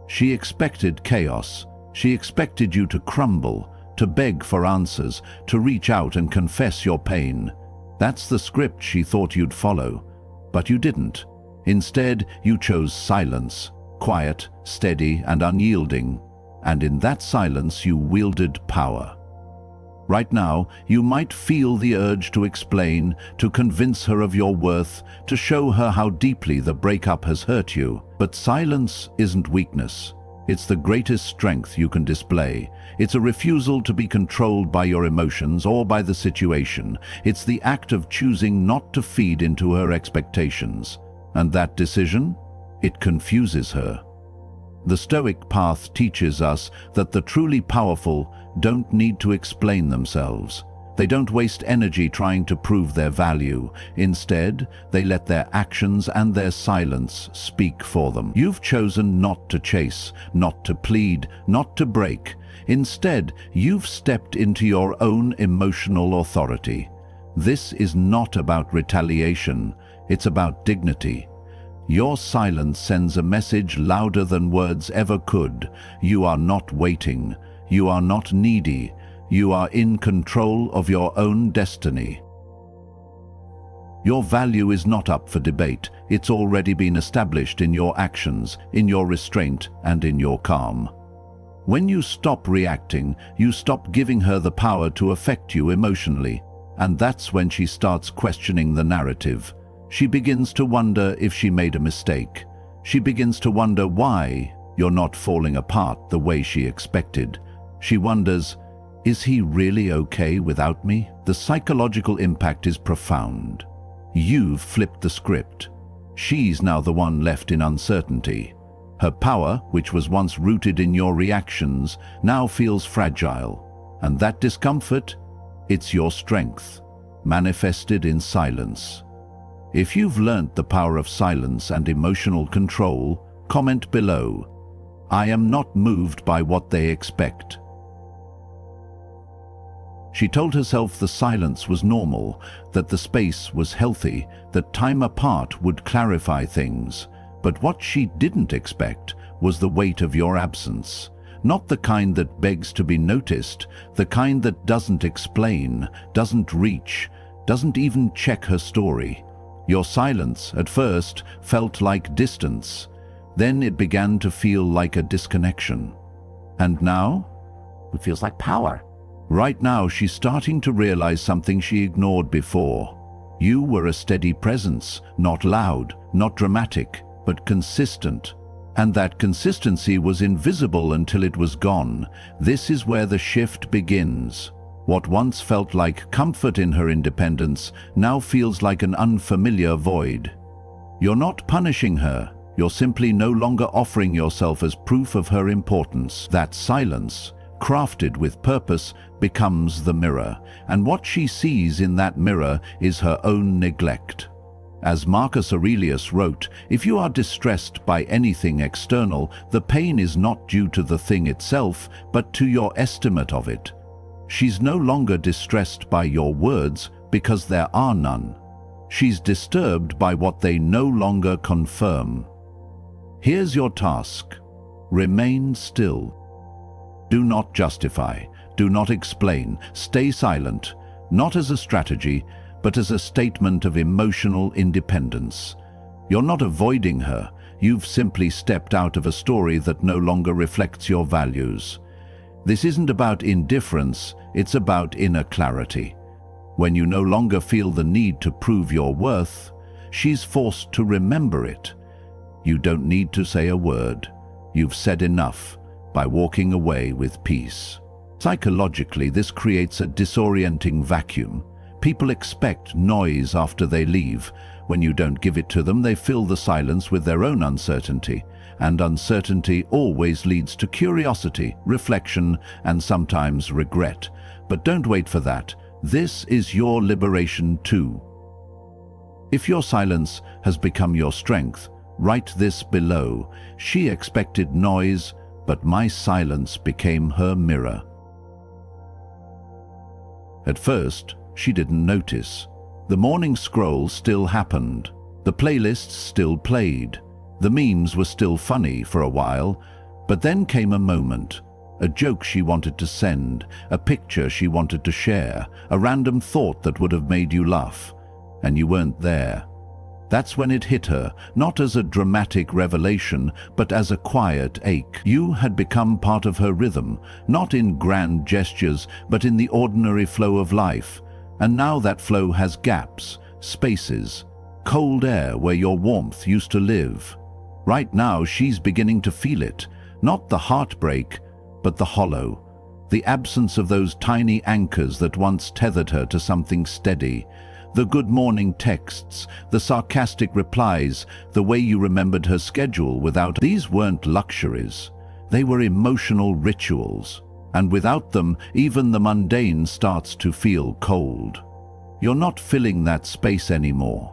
She expected chaos. She expected you to crumble, to beg for answers, to reach out and confess your pain. That's the script she thought you'd follow. But you didn't. Instead, you chose silence, quiet, steady, and unyielding. And in that silence, you wielded power. Right now, you might feel the urge to explain, to convince her of your worth, to show her how deeply the breakup has hurt you. But silence isn't weakness. It's the greatest strength you can display. It's a refusal to be controlled by your emotions or by the situation. It's the act of choosing not to feed into her expectations. And that decision? It confuses her. The Stoic path teaches us that the truly powerful don't need to explain themselves. They don't waste energy trying to prove their value. Instead, they let their actions and their silence speak for them. You've chosen not to chase, not to plead, not to break. Instead, you've stepped into your own emotional authority. This is not about retaliation. It's about dignity. Your silence sends a message louder than words ever could. You are not waiting. You are not needy. You are in control of your own destiny. Your value is not up for debate. It's already been established in your actions, in your restraint, and in your calm. When you stop reacting, you stop giving her the power to affect you emotionally. And that's when she starts questioning the narrative. She begins to wonder if she made a mistake. She begins to wonder why you're not falling apart the way she expected. She wonders, is he really okay without me? The psychological impact is profound. You've flipped the script. She's now the one left in uncertainty. Her power, which was once rooted in your reactions, now feels fragile. And that discomfort, it's your strength, manifested in silence. If you've learnt the power of silence and emotional control, comment below. I am not moved by what they expect. She told herself the silence was normal, that the space was healthy, that time apart would clarify things. But what she didn't expect was the weight of your absence. Not the kind that begs to be noticed, the kind that doesn't explain, doesn't reach, doesn't even check her story. Your silence, at first, felt like distance. Then it began to feel like a disconnection. And now? It feels like power. Right now, she's starting to realize something she ignored before. You were a steady presence, not loud, not dramatic, but consistent. And that consistency was invisible until it was gone. This is where the shift begins. What once felt like comfort in her independence now feels like an unfamiliar void. You're not punishing her, you're simply no longer offering yourself as proof of her importance. That silence, crafted with purpose, becomes the mirror, and what she sees in that mirror is her own neglect. As Marcus Aurelius wrote, if you are distressed by anything external, the pain is not due to the thing itself, but to your estimate of it. She's no longer distressed by your words because there are none. She's disturbed by what they no longer confirm. Here's your task. Remain still. Do not justify. Do not explain. Stay silent, not as a strategy, but as a statement of emotional independence. You're not avoiding her. You've simply stepped out of a story that no longer reflects your values. This isn't about indifference, it's about inner clarity. When you no longer feel the need to prove your worth, she's forced to remember it. You don't need to say a word. You've said enough by walking away with peace. Psychologically, this creates a disorienting vacuum. People expect noise after they leave. When you don't give it to them, they fill the silence with their own uncertainty. And uncertainty always leads to curiosity, reflection, and sometimes regret. But don't wait for that. This is your liberation too. If your silence has become your strength, write this below. She expected noise, but my silence became her mirror. At first, she didn't notice. The morning scroll still happened. The playlists still played. The memes were still funny for a while, but then came a moment. A joke she wanted to send, a picture she wanted to share, a random thought that would have made you laugh, and you weren't there. That's when it hit her, not as a dramatic revelation, but as a quiet ache. You had become part of her rhythm, not in grand gestures, but in the ordinary flow of life. And now that flow has gaps, spaces, cold air where your warmth used to live. Right now she's beginning to feel it, not the heartbreak, but the hollow, the absence of those tiny anchors that once tethered her to something steady. The good morning texts, the sarcastic replies, the way you remembered her schedule without. These weren't luxuries. They were emotional rituals. And without them, even the mundane starts to feel cold. You're not filling that space anymore.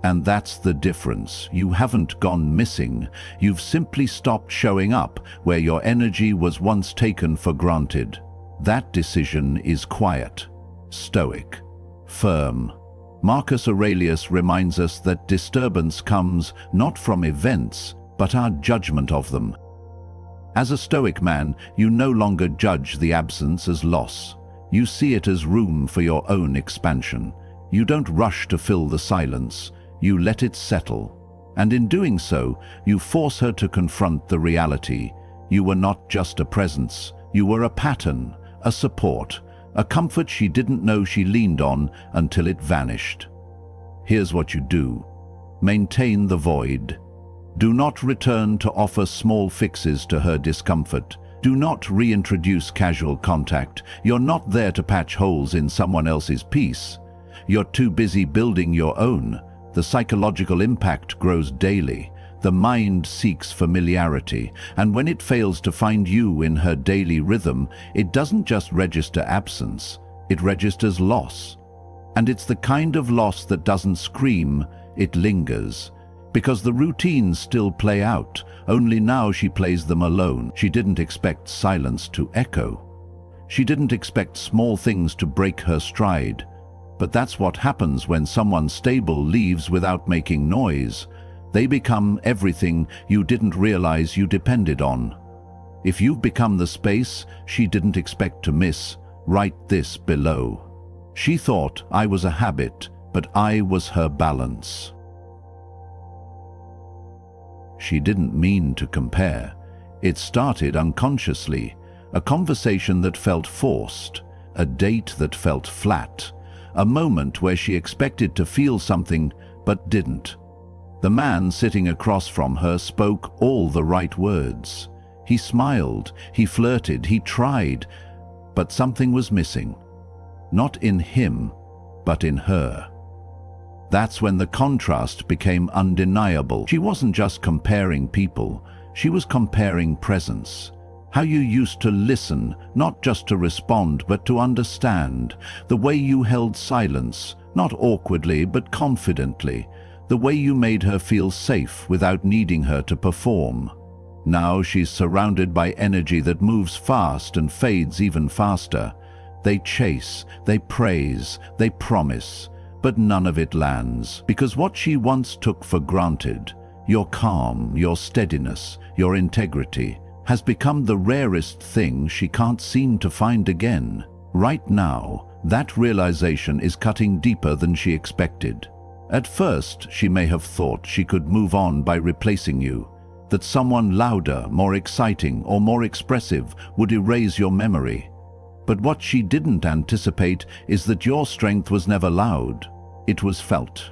And that's the difference. You haven't gone missing. You've simply stopped showing up where your energy was once taken for granted. That decision is quiet, stoic, firm. Marcus Aurelius reminds us that disturbance comes not from events, but our judgment of them. As a Stoic man, you no longer judge the absence as loss. You see it as room for your own expansion. You don't rush to fill the silence. You let it settle. And in doing so, you force her to confront the reality. You were not just a presence. You were a pattern, a support, a comfort she didn't know she leaned on until it vanished. Here's what you do. Maintain the void. Do not return to offer small fixes to her discomfort. Do not reintroduce casual contact. You're not there to patch holes in someone else's peace. You're too busy building your own. The psychological impact grows daily. The mind seeks familiarity, and when it fails to find you in her daily rhythm, it doesn't just register absence, it registers loss. And it's the kind of loss that doesn't scream, it lingers. Because the routines still play out, only now she plays them alone. She didn't expect silence to echo. She didn't expect small things to break her stride. But that's what happens when someone stable leaves without making noise. They become everything you didn't realize you depended on. If you've become the space she didn't expect to miss, write this below. She thought I was a habit, but I was her balance. She didn't mean to compare. It started unconsciously, a conversation that felt forced, a date that felt flat, a moment where she expected to feel something but didn't. The man sitting across from her spoke all the right words. He smiled, he flirted, he tried, but something was missing. not in him, but in her. That's when the contrast became undeniable. She wasn't just comparing people, she was comparing presence. How you used to listen, not just to respond, but to understand. The way you held silence, not awkwardly, but confidently. The way you made her feel safe without needing her to perform. Now she's surrounded by energy that moves fast and fades even faster. They chase, they praise, they promise, but none of it lands. Because what she once took for granted, your calm, your steadiness, your integrity, has become the rarest thing she can't seem to find again. Right now, that realization is cutting deeper than she expected. At first, she may have thought she could move on by replacing you, that someone louder, more exciting, or more expressive would erase your memory. But what she didn't anticipate is that your strength was never loud, it was felt.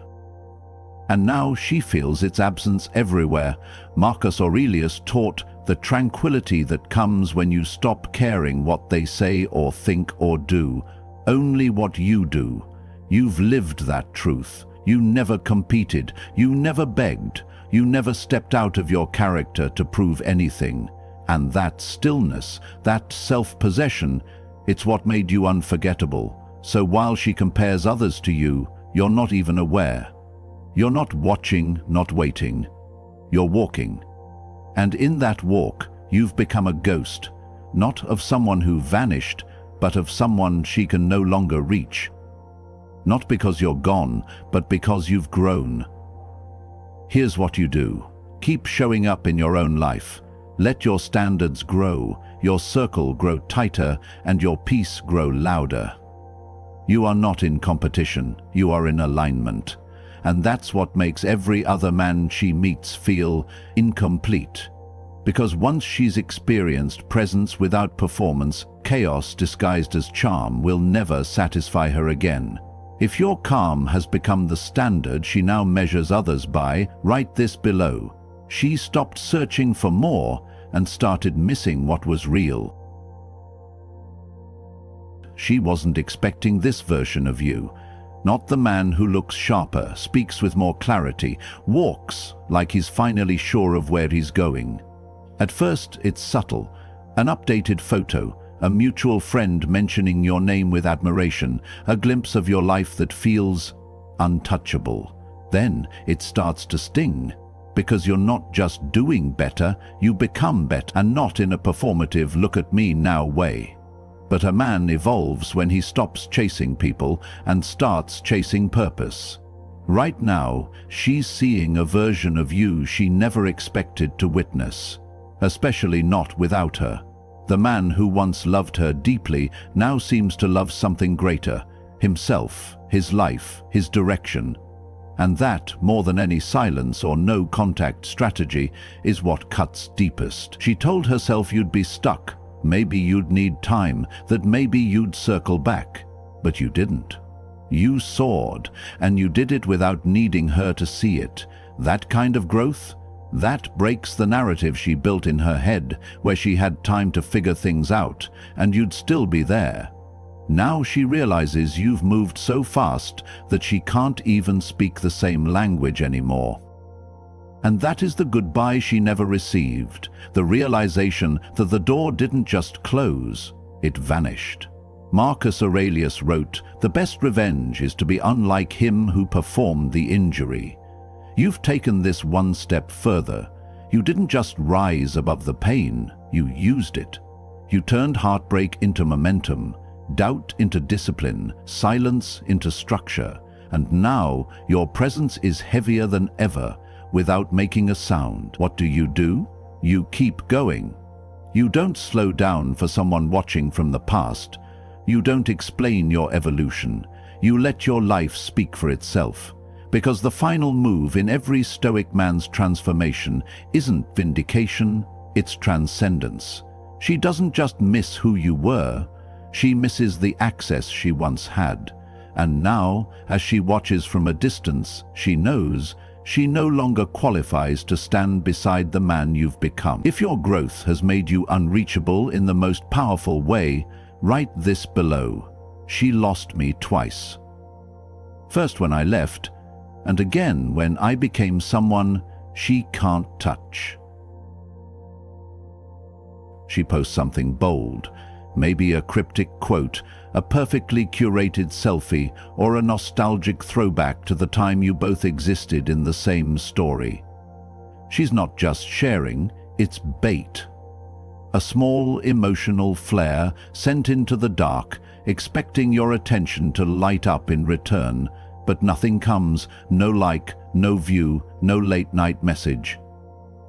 And now she feels its absence everywhere. Marcus Aurelius taught the tranquility that comes when you stop caring what they say or think or do, only what you do. You've lived that truth. You never competed, you never begged, you never stepped out of your character to prove anything. And that stillness, that self-possession, it's what made you unforgettable. So while she compares others to you, you're not even aware. You're not watching, not waiting. You're walking. And in that walk, you've become a ghost, not of someone who vanished, but of someone she can no longer reach. Not because you're gone, but because you've grown. Here's what you do. Keep showing up in your own life. Let your standards grow, your circle grow tighter, and your peace grow louder. You are not in competition, you are in alignment. And that's what makes every other man she meets feel incomplete. Because once she's experienced presence without performance, chaos disguised as charm will never satisfy her again. If your calm has become the standard she now measures others by, write this below. She stopped searching for more and started missing what was real. She wasn't expecting this version of you. Not the man who looks sharper, speaks with more clarity, walks like he's finally sure of where he's going. At first, it's subtle. An updated photo, a mutual friend mentioning your name with admiration, a glimpse of your life that feels untouchable. Then it starts to sting, because you're not just doing better, you become better, and not in a performative look-at-me-now way. But a man evolves when he stops chasing people and starts chasing purpose. Right now, she's seeing a version of you she never expected to witness, especially not without her. The man who once loved her deeply now seems to love something greater, himself, his life, his direction. And that, more than any silence or no contact strategy, is what cuts deepest. She told herself you'd be stuck, maybe you'd need time, that maybe you'd circle back. But you didn't. You soared, and you did it without needing her to see it. That kind of growth? That breaks the narrative she built in her head, where she had time to figure things out, and you'd still be there. Now she realizes you've moved so fast that she can't even speak the same language anymore. And that is the goodbye she never received, the realization that the door didn't just close, it vanished. Marcus Aurelius wrote, "The best revenge is to be unlike him who performed the injury." You've taken this one step further. You didn't just rise above the pain, you used it. You turned heartbreak into momentum, doubt into discipline, silence into structure, and now your presence is heavier than ever, without making a sound. What do? You keep going. You don't slow down for someone watching from the past. You don't explain your evolution. You let your life speak for itself. Because the final move in every Stoic man's transformation isn't vindication, it's transcendence. She doesn't just miss who you were, she misses the access she once had. And now, as she watches from a distance, she knows she no longer qualifies to stand beside the man you've become. If your growth has made you unreachable in the most powerful way, write this below. She lost me twice. First when I left, and again when I became someone she can't touch. She posts something bold, maybe a cryptic quote, a perfectly curated selfie, or a nostalgic throwback to the time you both existed in the same story. She's not just sharing, it's bait. A small emotional flare sent into the dark, expecting your attention to light up in return, but nothing comes, no like, no view, no late-night message.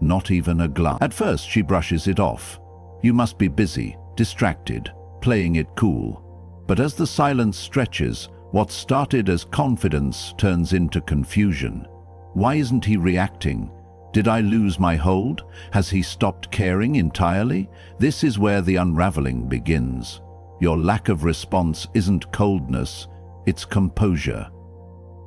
Not even a glance. At first she brushes it off. You must be busy, distracted, playing it cool. But as the silence stretches, what started as confidence turns into confusion. Why isn't he reacting? Did I lose my hold? Has he stopped caring entirely? This is where the unraveling begins. Your lack of response isn't coldness, it's composure.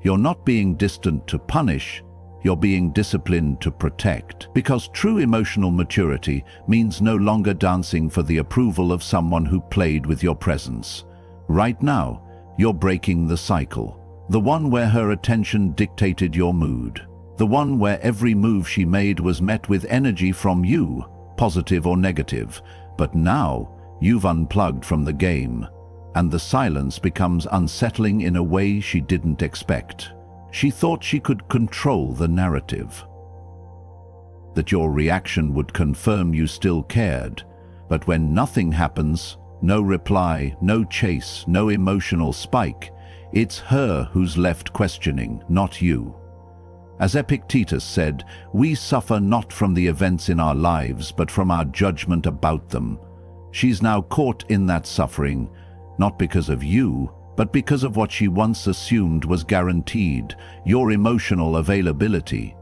You're not being distant to punish, you're being disciplined to protect. Because true emotional maturity means no longer dancing for the approval of someone who played with your presence. Right now, you're breaking the cycle. The one where her attention dictated your mood. The one where every move she made was met with energy from you, positive or negative. But now, you've unplugged from the game, and the silence becomes unsettling in a way she didn't expect. She thought she could control the narrative, that your reaction would confirm you still cared. But when nothing happens, no reply, no chase, no emotional spike, it's her who's left questioning, not you. As Epictetus said, we suffer not from the events in our lives, but from our judgment about them. She's now caught in that suffering, not because of you, but because of what she once assumed was guaranteed, your emotional availability.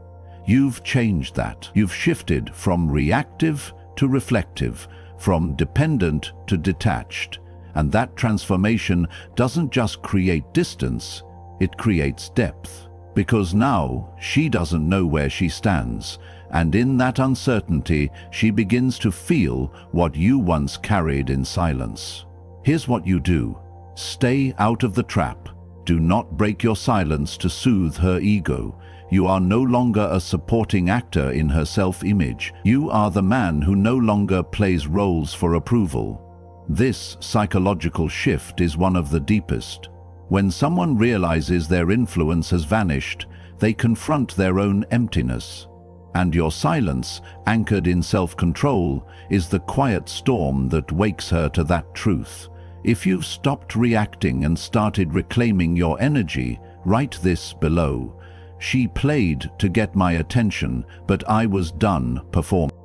You've changed that. You've shifted from reactive to reflective, from dependent to detached. And that transformation doesn't just create distance, it creates depth. Because now she doesn't know where she stands, and in that uncertainty she begins to feel what you once carried in silence. Here's what you do. Stay out of the trap. Do not break your silence to soothe her ego. You are no longer a supporting actor in her self-image. You are the man who no longer plays roles for approval. This psychological shift is one of the deepest. When someone realizes their influence has vanished, they confront their own emptiness. And your silence, anchored in self-control, is the quiet storm that wakes her to that truth. If you've stopped reacting and started reclaiming your energy, write this below. She played to get my attention, but I was done performing.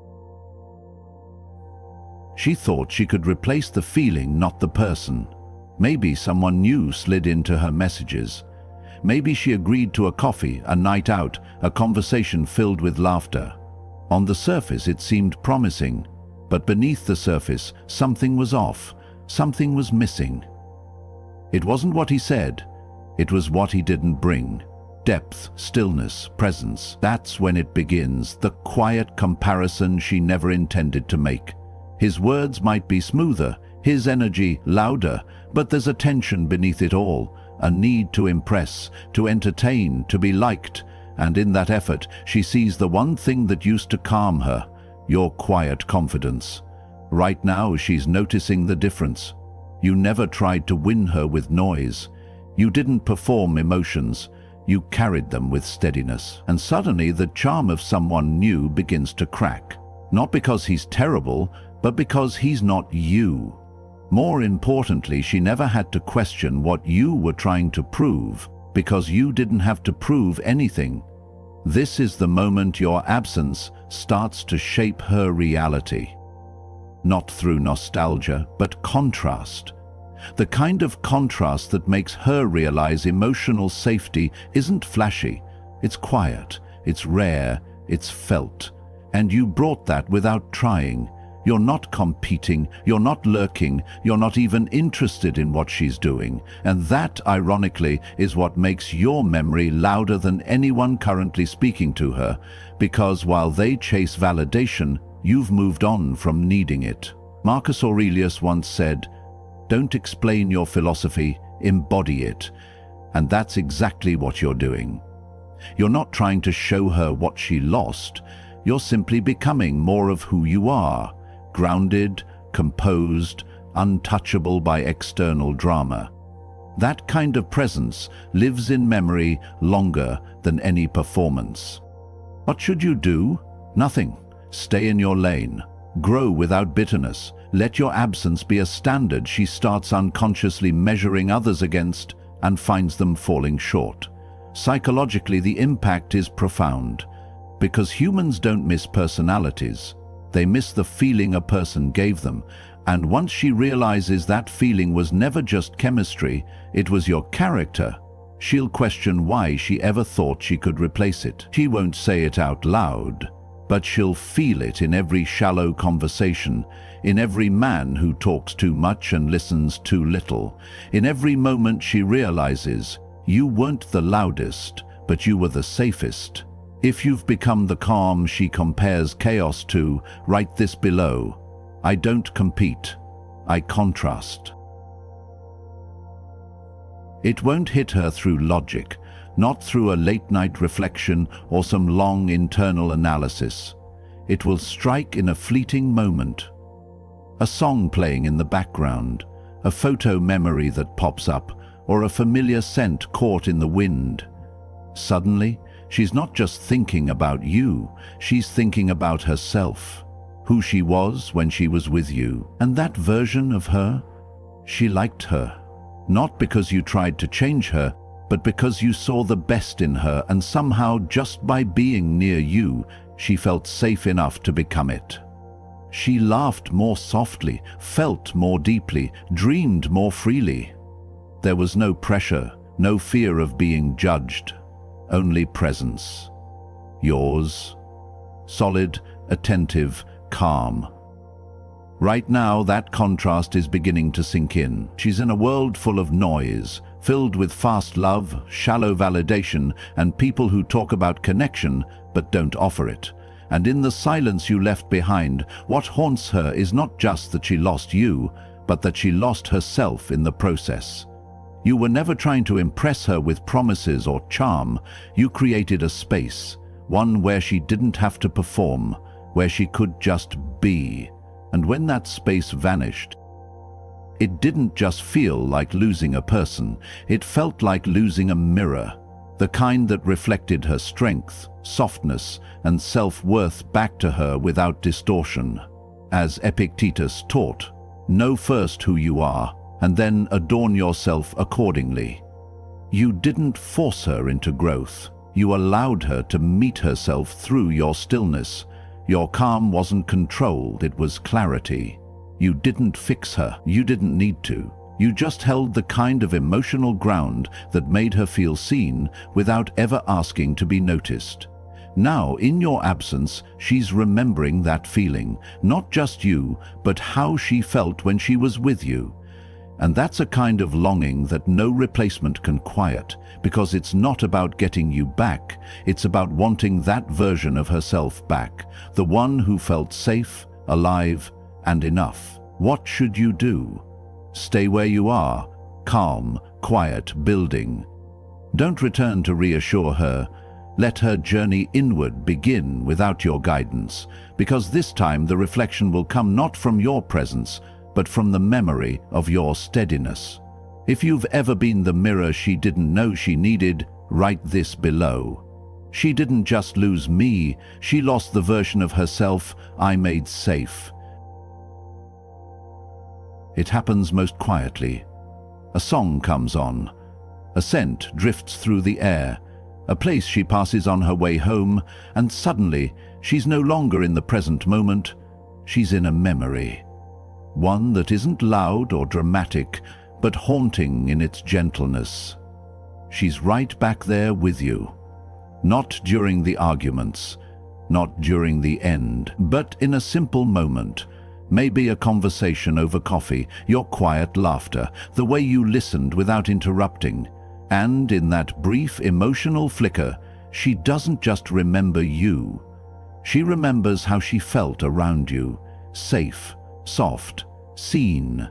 She thought she could replace the feeling, not the person. Maybe someone new slid into her messages. Maybe she agreed to a coffee, a night out, a conversation filled with laughter. On the surface it seemed promising, but beneath the surface something was off, something was missing. It wasn't what he said, it was what he didn't bring. Depth, stillness, presence. That's when it begins, the quiet comparison she never intended to make. His words might be smoother, his energy louder, but there's a tension beneath it all, a need to impress, to entertain, to be liked. And in that effort, she sees the one thing that used to calm her, your quiet confidence. Right now, she's noticing the difference. You never tried to win her with noise. You didn't perform emotions. You carried them with steadiness. And suddenly, the charm of someone new begins to crack. Not because he's terrible, but because he's not you. More importantly, she never had to question what you were trying to prove, because you didn't have to prove anything. This is the moment your absence starts to shape her reality. Not through nostalgia, but contrast. The kind of contrast that makes her realize emotional safety isn't flashy. It's quiet, it's rare, it's felt. And you brought that without trying. You're not competing, you're not lurking, you're not even interested in what she's doing. And that, ironically, is what makes your memory louder than anyone currently speaking to her. Because while they chase validation, you've moved on from needing it. Marcus Aurelius once said, Don't explain your philosophy, embody it. And that's exactly what you're doing. You're not trying to show her what she lost. You're simply becoming more of who you are, grounded, composed, untouchable by external drama. That kind of presence lives in memory longer than any performance. What should you do? Nothing. Stay in your lane. Grow without bitterness. Let your absence be a standard she starts unconsciously measuring others against and finds them falling short. Psychologically, the impact is profound, because humans don't miss personalities. They miss the feeling a person gave them, and once she realizes that feeling was never just chemistry, it was your character, she'll question why she ever thought she could replace it. She won't say it out loud, but she'll feel it in every shallow conversation, in every man who talks too much and listens too little, in every moment she realizes you weren't the loudest, but you were the safest. If you've become the calm she compares chaos to, write this below. I don't compete, I contrast. It won't hit her through logic, not through a late-night reflection or some long internal analysis. It will strike in a fleeting moment. A song playing in the background, a photo memory that pops up, or a familiar scent caught in the wind. Suddenly, she's not just thinking about you, she's thinking about herself, who she was when she was with you. And that version of her, she liked her. Not because you tried to change her, but because you saw the best in her, and somehow just by being near you, she felt safe enough to become it. She laughed more softly, felt more deeply, dreamed more freely. There was no pressure, no fear of being judged, only presence. Yours, solid, attentive, calm. Right now, that contrast is beginning to sink in. She's in a world full of noise, filled with fast love, shallow validation, and people who talk about connection but don't offer it. And in the silence you left behind, what haunts her is not just that she lost you, but that she lost herself in the process. You were never trying to impress her with promises or charm. You created a space, one where she didn't have to perform, where she could just be. And when that space vanished, it didn't just feel like losing a person, it felt like losing a mirror, the kind that reflected her strength, softness, and self-worth back to her without distortion. As Epictetus taught, know first who you are, and then adorn yourself accordingly. You didn't force her into growth. You allowed her to meet herself through your stillness. Your calm wasn't controlled, it was clarity. You didn't fix her. You didn't need to. You just held the kind of emotional ground that made her feel seen without ever asking to be noticed. Now, in your absence, she's remembering that feeling, not just you, but how she felt when she was with you. And that's a kind of longing that no replacement can quiet, because it's not about getting you back, it's about wanting that version of herself back, the one who felt safe, alive, and enough. What should you do? Stay where you are, calm, quiet, building. Don't return to reassure her. Let her journey inward begin without your guidance, because this time the reflection will come not from your presence, but from the memory of your steadiness. If you've ever been the mirror she didn't know she needed, write this below. She didn't just lose me, she lost the version of herself I made safe. It happens most quietly. A song comes on. A scent drifts through the air. A place she passes on her way home, and suddenly she's no longer in the present moment, she's in a memory. One that isn't loud or dramatic, but haunting in its gentleness. She's right back there with you. Not during the arguments, not during the end, but in a simple moment. Maybe a conversation over coffee, your quiet laughter, the way you listened without interrupting. And in that brief emotional flicker, she doesn't just remember you. She remembers how she felt around you, safe, soft, seen.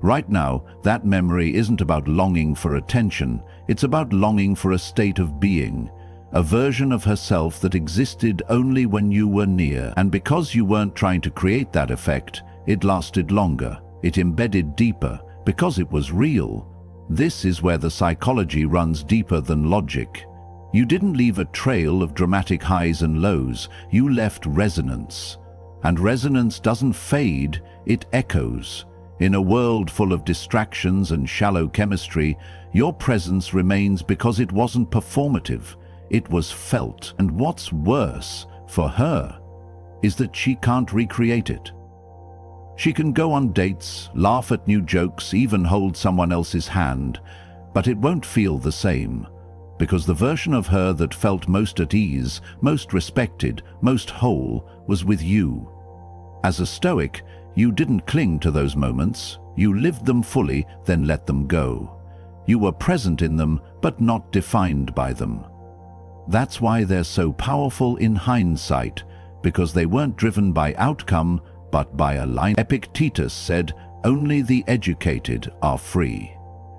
Right now, that memory isn't about longing for attention, it's about longing for a state of being, a version of herself that existed only when you were near. And because you weren't trying to create that effect, it lasted longer, it embedded deeper, because it was real. This is where the psychology runs deeper than logic. You didn't leave a trail of dramatic highs and lows, you left resonance. And resonance doesn't fade, it echoes. In a world full of distractions and shallow chemistry, your presence remains because it wasn't performative. It was felt. And what's worse, for her, is that she can't recreate it. She can go on dates, laugh at new jokes, even hold someone else's hand, but it won't feel the same, because the version of her that felt most at ease, most respected, most whole, was with you. As a Stoic, you didn't cling to those moments, you lived them fully, then let them go. You were present in them, but not defined by them. That's why they're so powerful in hindsight, because they weren't driven by outcome, but by a line. Epictetus said, "Only the educated are free."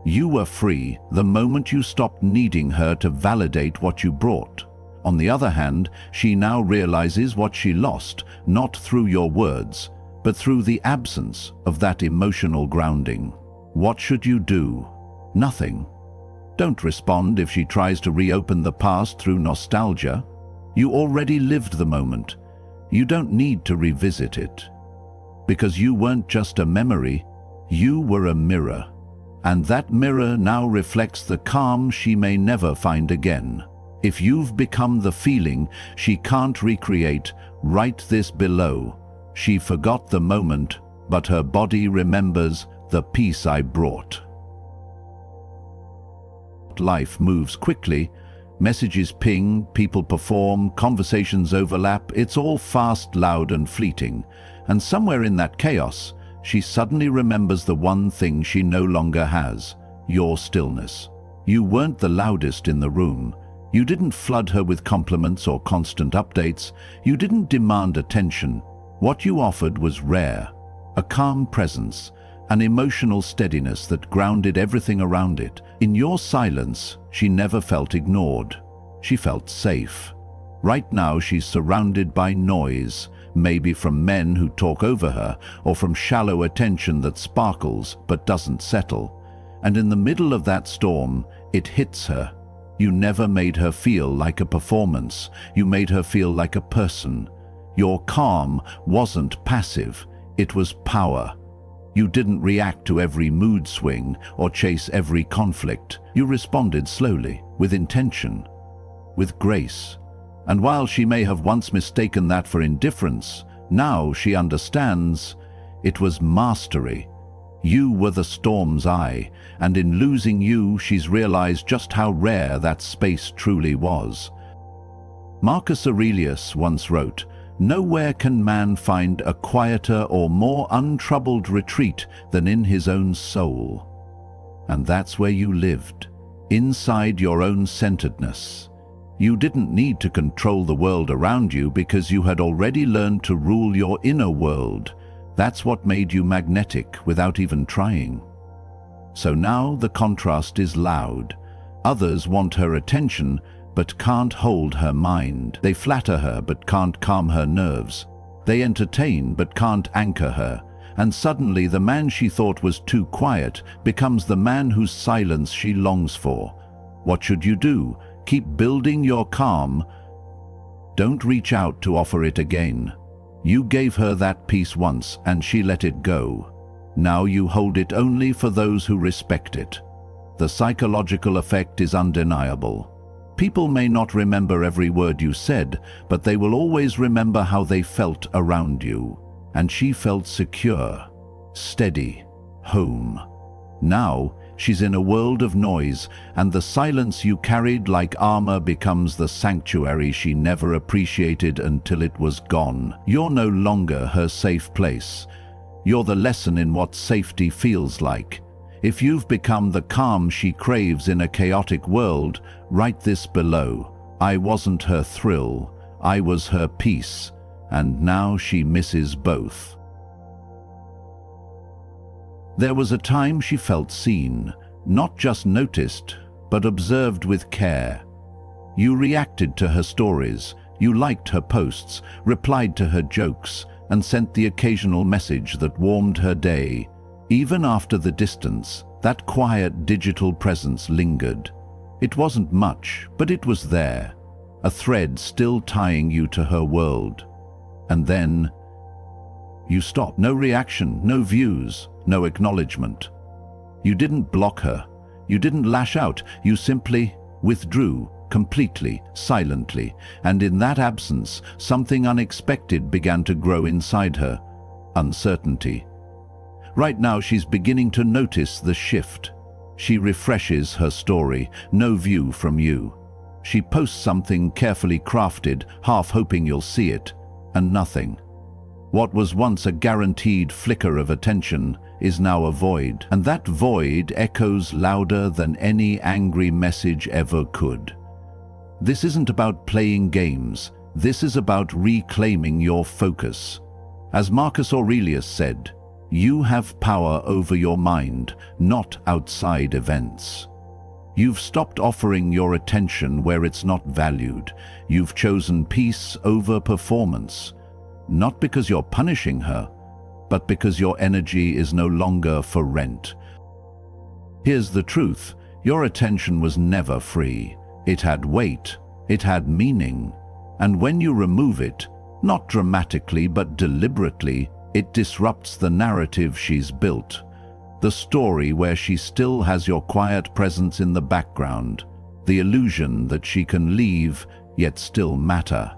You were free the moment you stopped needing her to validate what you brought. On the other hand, she now realizes what she lost, not through your words, but through the absence of that emotional grounding. What should you do? Nothing. Don't respond if she tries to reopen the past through nostalgia. You already lived the moment. You don't need to revisit it. Because you weren't just a memory, you were a mirror. And that mirror now reflects the calm she may never find again. If you've become the feeling she can't recreate, write this below. She forgot the moment, but her body remembers the peace I brought. Life moves quickly. Messages ping, people perform, conversations overlap. It's all fast, loud, and fleeting. And somewhere in that chaos, she suddenly remembers the one thing she no longer has: your stillness. You weren't the loudest in the room. You didn't flood her with compliments or constant updates. You didn't demand attention. What you offered was rare, a calm presence, an emotional steadiness that grounded everything around it. In your silence, she never felt ignored. She felt safe. Right now, she's surrounded by noise, maybe from men who talk over her, or from shallow attention that sparkles but doesn't settle. And in the middle of that storm, it hits her. You never made her feel like a performance. You made her feel like a person. Your calm wasn't passive, it was power. You didn't react to every mood swing or chase every conflict. You responded slowly, with intention, with grace. And while she may have once mistaken that for indifference, now she understands it was mastery. You were the storm's eye, and in losing you, she's realized just how rare that space truly was. Marcus Aurelius once wrote, "Nowhere can man find a quieter or more untroubled retreat than in his own soul." And that's where you lived, inside your own centeredness. You didn't need to control the world around you because you had already learned to rule your inner world. That's what made you magnetic without even trying. So now the contrast is loud. Others want her attention, but can't hold her mind. They flatter her, but can't calm her nerves. They entertain, but can't anchor her. And suddenly the man she thought was too quiet becomes the man whose silence she longs for. What should you do? Keep building your calm. Don't reach out to offer it again. You gave her that peace once, and she let it go. Now you hold it only for those who respect it. The psychological effect is undeniable. People may not remember every word you said, but they will always remember how they felt around you. And she felt secure, steady, home. Now, she's in a world of noise, and the silence you carried like armor becomes the sanctuary she never appreciated until it was gone. You're no longer her safe place. You're the lesson in what safety feels like. If you've become the calm she craves in a chaotic world, write this below. I wasn't her thrill, I was her peace, and now she misses both. There was a time she felt seen, not just noticed, but observed with care. You reacted to her stories, you liked her posts, replied to her jokes, and sent the occasional message that warmed her day. Even after the distance, that quiet digital presence lingered. It wasn't much, but it was there, a thread still tying you to her world. And then you stopped. No reaction, no views, no acknowledgement. You didn't block her, you didn't lash out, you simply withdrew, completely, silently, and in that absence, something unexpected began to grow inside her: uncertainty. Right now she's beginning to notice the shift. She refreshes her story, no view from you. She posts something carefully crafted, half hoping you'll see it, and nothing. What was once a guaranteed flicker of attention is now a void, and that void echoes louder than any angry message ever could. This isn't about playing games, this is about reclaiming your focus. As Marcus Aurelius said, you have power over your mind, not outside events. You've stopped offering your attention where it's not valued. You've chosen peace over performance. Not because you're punishing her, but because your energy is no longer for rent. Here's the truth: your attention was never free. It had weight, it had meaning. And when you remove it, not dramatically but deliberately, it disrupts the narrative she's built. The story where she still has your quiet presence in the background. The illusion that she can leave, yet still matter.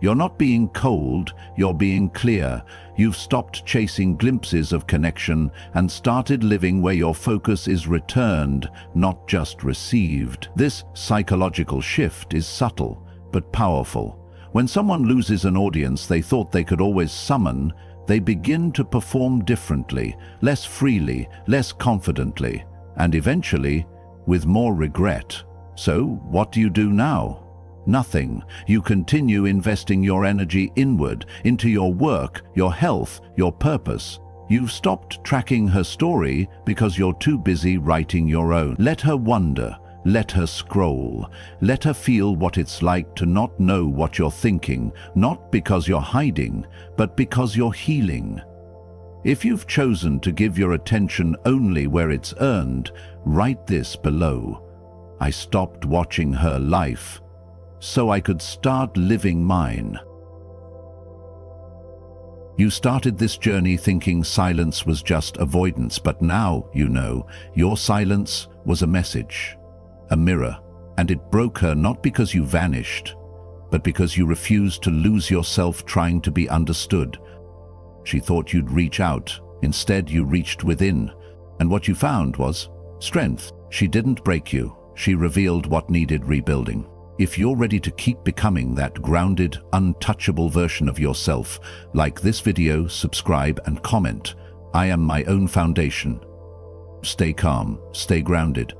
You're not being cold, you're being clear. You've stopped chasing glimpses of connection and started living where your focus is returned, not just received. This psychological shift is subtle, but powerful. When someone loses an audience they thought they could always summon, they begin to perform differently, less freely, less confidently, and eventually with more regret. So, what do you do now? Nothing. You continue investing your energy inward, into your work, your health, your purpose. You've stopped tracking her story because you're too busy writing your own. Let her wonder. Let her scroll. Let her feel what it's like to not know what you're thinking, not because you're hiding, but because you're healing. If you've chosen to give your attention only where it's earned, write this below. I stopped watching her life so I could start living mine. You started this journey thinking silence was just avoidance, but now, you know, your silence was a message. A mirror, and it broke her not because you vanished, but because you refused to lose yourself trying to be understood. She thought you'd reach out. Instead, you reached within, and what you found was strength. She didn't break you. She revealed what needed rebuilding. If you're ready to keep becoming that grounded, untouchable version of yourself, like this video, subscribe, and comment. I am my own foundation. Stay calm, stay grounded.